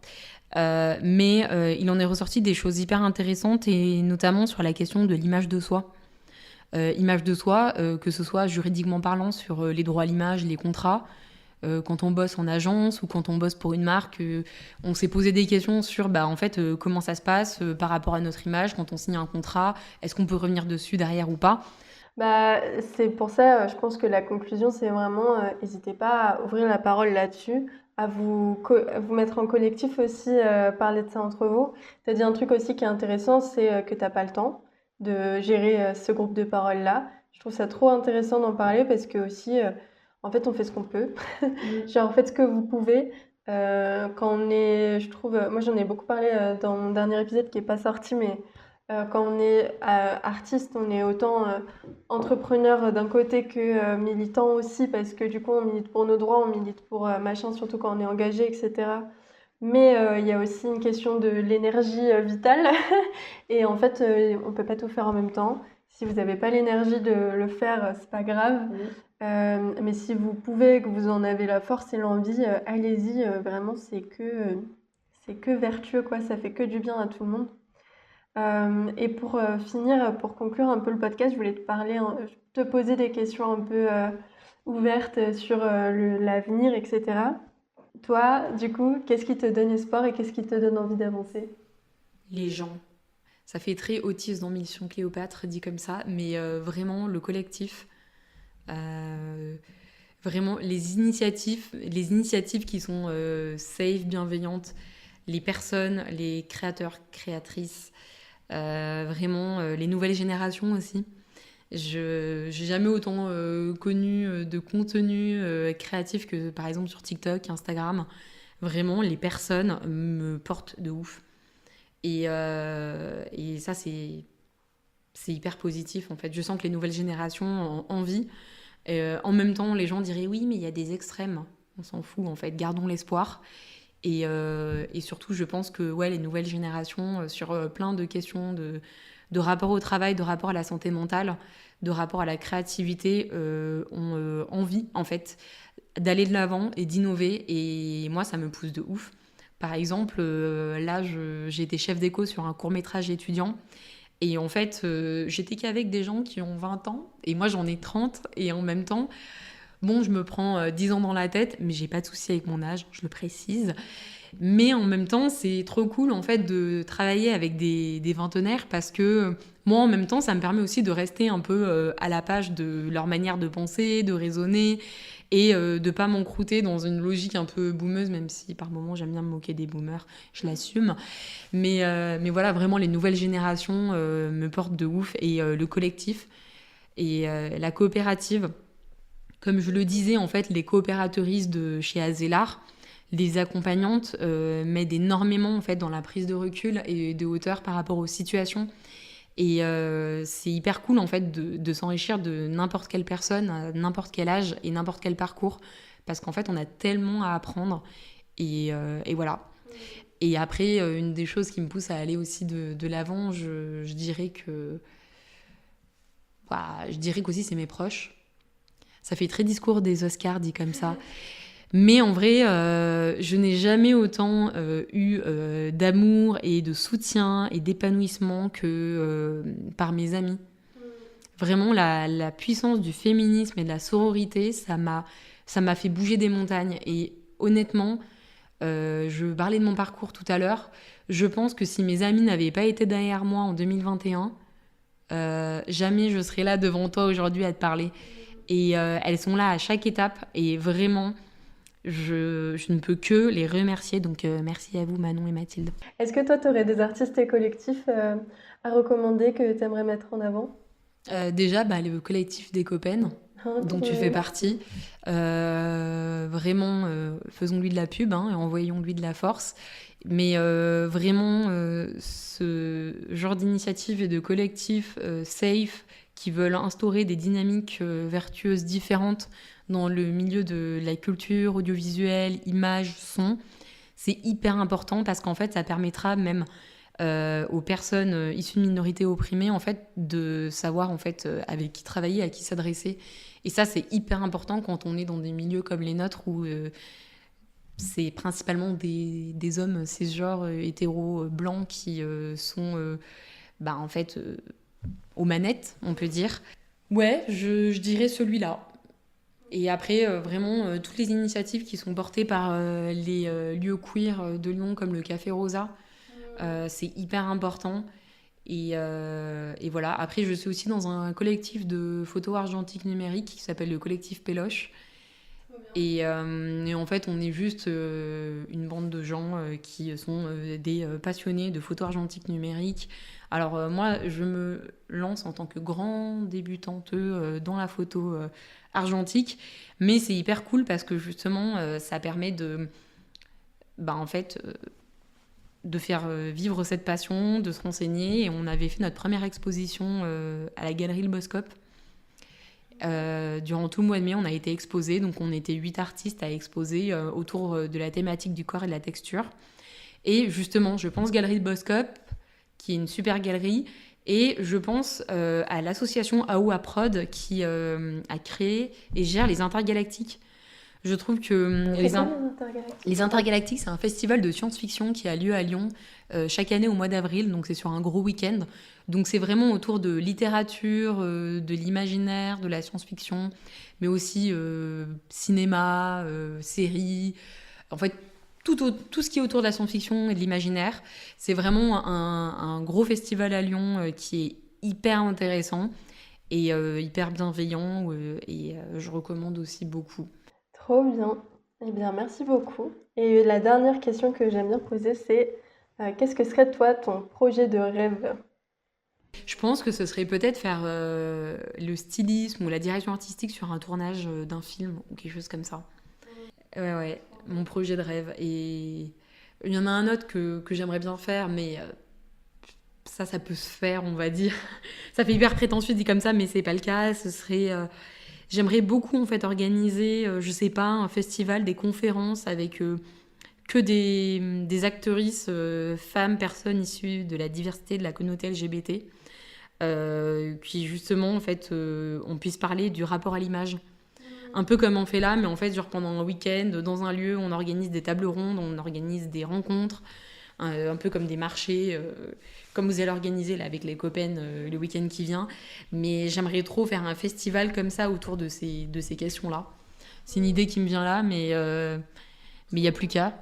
Mais il en est ressorti des choses hyper intéressantes et notamment sur la question de l'image de soi. Image de soi, que ce soit juridiquement parlant sur les droits à l'image, les contrats, quand on bosse en agence ou quand on bosse pour une marque, on s'est posé des questions sur en fait, comment ça se passe par rapport à notre image quand on signe un contrat, est-ce qu'on peut revenir dessus derrière ou pas? Bah, c'est pour ça, je pense que la conclusion, c'est vraiment, n'hésitez pas à ouvrir la parole là-dessus, à vous mettre en collectif aussi, parler de ça entre vous. Tu as dit un truc aussi qui est intéressant, c'est que tu pas le temps de gérer ce groupe de parole-là. Je trouve ça trop intéressant d'en parler parce que aussi, en fait, on fait ce qu'on peut. Genre, faites ce que vous pouvez. Quand on est, je trouve, moi j'en ai beaucoup parlé dans mon dernier épisode qui n'est pas sorti, mais quand on est artiste, on est autant entrepreneur d'un côté que militant aussi, parce que du coup on milite pour nos droits, on milite pour machin, surtout quand on est engagé, etc. Mais il y a aussi une question de l'énergie vitale. Et en fait, on peut pas tout faire en même temps. Si vous n'avez pas l'énergie de le faire, c'est pas grave. Mais si vous pouvez, que vous en avez la force et l'envie, allez-y. Vraiment, c'est que vertueux, quoi. Ça fait que du bien à tout le monde. Et pour finir, pour conclure un peu le podcast, je voulais te parler, te poser des questions un peu ouvertes sur l'avenir, etc. Toi, du coup, qu'est-ce qui te donne espoir et qu'est-ce qui te donne envie d'avancer? Les gens. Ça fait très autiste dans Mission Cléopâtre, dit comme ça, mais vraiment le collectif, euh, vraiment les initiatives qui sont safe, bienveillantes, les personnes, les créateurs, créatrices, vraiment les nouvelles générations aussi. Je j'ai jamais autant connu de contenu créatif que par exemple sur TikTok, Instagram. Vraiment, les personnes me portent de ouf. Et ça, c'est hyper positif en fait. Je sens que les nouvelles générations ont envie. En même temps, les gens diraient oui, mais il y a des extrêmes. On s'en fout en fait. Gardons l'espoir. Et surtout, je pense que ouais, les nouvelles générations, sur plein de questions de rapport au travail, de rapport à la santé mentale, de rapport à la créativité, ont envie en fait d'aller de l'avant et d'innover. Et moi, ça me pousse de ouf. Par exemple, là, j'ai été chef d'éco sur un court-métrage étudiant. Et en fait, j'étais qu'avec des gens qui ont 20 ans. Et moi, j'en ai 30. Et en même temps, bon, je me prends 10 ans dans la tête, mais j'ai pas de souci avec mon âge, je le précise. Mais en même temps, c'est trop cool en fait de travailler avec des vingtenaires parce que moi, en même temps, ça me permet aussi de rester un peu à la page de leur manière de penser, de raisonner et de pas m'encrouter dans une logique un peu boomeuse, même si par moments j'aime bien me moquer des boomers, je l'assume. Mais voilà, vraiment, les nouvelles générations me portent de ouf et le collectif et la coopérative. Comme je le disais, en fait, les coopératrices de chez Azelar, les accompagnantes m'aident énormément en fait dans la prise de recul et de hauteur par rapport aux situations. Et c'est hyper cool en fait de s'enrichir de n'importe quelle personne, à n'importe quel âge et n'importe quel parcours, parce qu'en fait on a tellement à apprendre. Et voilà. Et après, une des choses qui me pousse à aller aussi de l'avant, je dirais que, bah, je dirais qu'aussi c'est mes proches. Ça fait très discours des Oscars dit comme ça. Mais en vrai, je n'ai jamais autant eu d'amour et de soutien et d'épanouissement que par mes amis. Vraiment, la puissance du féminisme et de la sororité, ça m'a fait bouger des montagnes. Et honnêtement, je parlais de mon parcours tout à l'heure. Je pense que si mes amis n'avaient pas été derrière moi en 2021, jamais je serais là devant toi aujourd'hui à te parler. Et elles sont là à chaque étape. Et vraiment, je ne peux que les remercier. Donc, merci à vous, Manon et Mathilde. Est-ce que toi, tu aurais des artistes et collectifs à recommander que tu aimerais mettre en avant? Déjà, bah, le collectif des copaines, Hein, dont trop tu fais bien. partie. Vraiment, faisons-lui de la pub hein, et envoyons-lui de la force. Mais vraiment, ce genre d'initiative et de collectif safe qui veulent instaurer des dynamiques vertueuses différentes dans le milieu de la culture, audiovisuelle, image, son, c'est hyper important parce qu'en fait, ça permettra même aux personnes issues de minorités opprimées en fait de savoir en fait avec qui travailler, à qui s'adresser. Et ça, c'est hyper important quand on est dans des milieux comme les nôtres où c'est principalement des hommes cisgenres hétéros blancs qui sont bah, en fait aux manettes, on peut dire. Ouais, je dirais celui-là. Et après, vraiment, toutes les initiatives qui sont portées par les lieux queer de Lyon, comme le Café Rosa, c'est hyper important. Et voilà. Après, je suis aussi dans un collectif de photos argentiques numériques qui s'appelle le collectif Péloche. Et en fait, on est juste une bande de gens qui sont des passionnés de photos argentiques numériques. Alors moi, je me lance en tant que grand débutante dans la photo argentique, mais c'est hyper cool parce que justement, ça permet en fait, de faire vivre cette passion, de se renseigner. Et on avait fait notre première exposition à la galerie Le Boscop. Durant tout le mois de mai, on a été exposés. Donc, on était 8 artistes à exposer autour de la thématique du corps et de la texture. Et justement, je pense Galerie Le Boscop, qui est une super galerie. Et je pense à l'association AOA Prod qui a créé et gère les Intergalactiques. Je trouve que les Intergalactiques, c'est un festival de science-fiction qui a lieu à Lyon chaque année au mois d'avril, donc c'est sur un gros week-end. Donc c'est vraiment autour de littérature, de l'imaginaire, de la science-fiction, mais aussi cinéma, séries, en fait tout ce qui est autour de la science-fiction et de l'imaginaire. C'est vraiment un gros festival à Lyon qui est hyper intéressant et hyper bienveillant et je recommande aussi beaucoup. Trop bien. Eh bien, merci beaucoup. Et la dernière question que j'aime bien poser, c'est qu'est-ce que serait toi ton projet de rêve? Je pense que ce serait peut-être faire le stylisme ou la direction artistique sur un tournage d'un film ou quelque chose comme ça. Ouais, mon projet de rêve. Et il y en a un autre que j'aimerais bien faire, mais ça peut se faire, on va dire. Ça fait hyper prétentieux dit comme ça, mais c'est pas le cas. Ce serait... j'aimerais beaucoup en fait organiser, je sais pas, un festival, des conférences avec que des actrices, femmes, personnes issues de la diversité de la communauté LGBT, qui justement en fait on puisse parler du rapport à l'image. Un peu comme on fait là, mais en fait, genre pendant un week-end, dans un lieu, on organise des tables rondes, on organise des rencontres, un peu comme des marchés, comme vous allez organiser là, avec les copains le week-end qui vient. Mais j'aimerais trop faire un festival comme ça autour de ces questions-là. C'est une idée qui me vient là, mais il n'y a plus qu'à.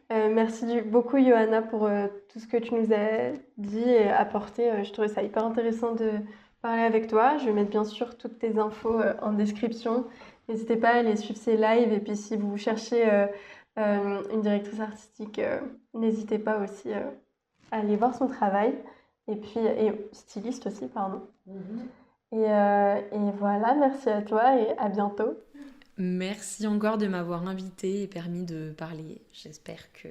Merci beaucoup, Johanna, pour tout ce que tu nous as dit et apporté. Je trouvais ça hyper intéressant de parler avec toi. Je vais mettre bien sûr toutes tes infos en description. N'hésitez pas à aller suivre ces lives. Et puis, si vous cherchez une directrice artistique, n'hésitez pas aussi à aller voir son travail. Et puis, et styliste aussi, pardon. Et voilà, merci à toi et à bientôt. Merci encore de m'avoir invitée et permis de parler. J'espère que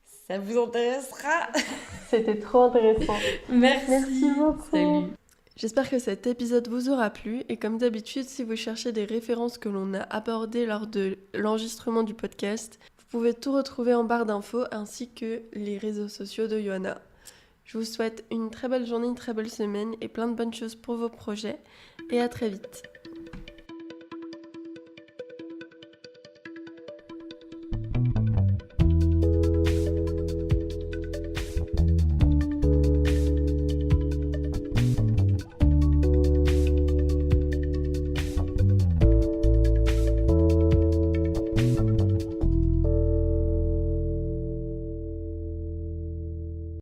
ça vous intéressera. C'était trop intéressant. Merci beaucoup. Salut. J'espère que cet épisode vous aura plu et comme d'habitude, si vous cherchez des références que l'on a abordées lors de l'enregistrement du podcast, vous pouvez tout retrouver en barre d'infos ainsi que les réseaux sociaux de Johanna. Je vous souhaite une très belle journée, une très belle semaine et plein de bonnes choses pour vos projets et à très vite.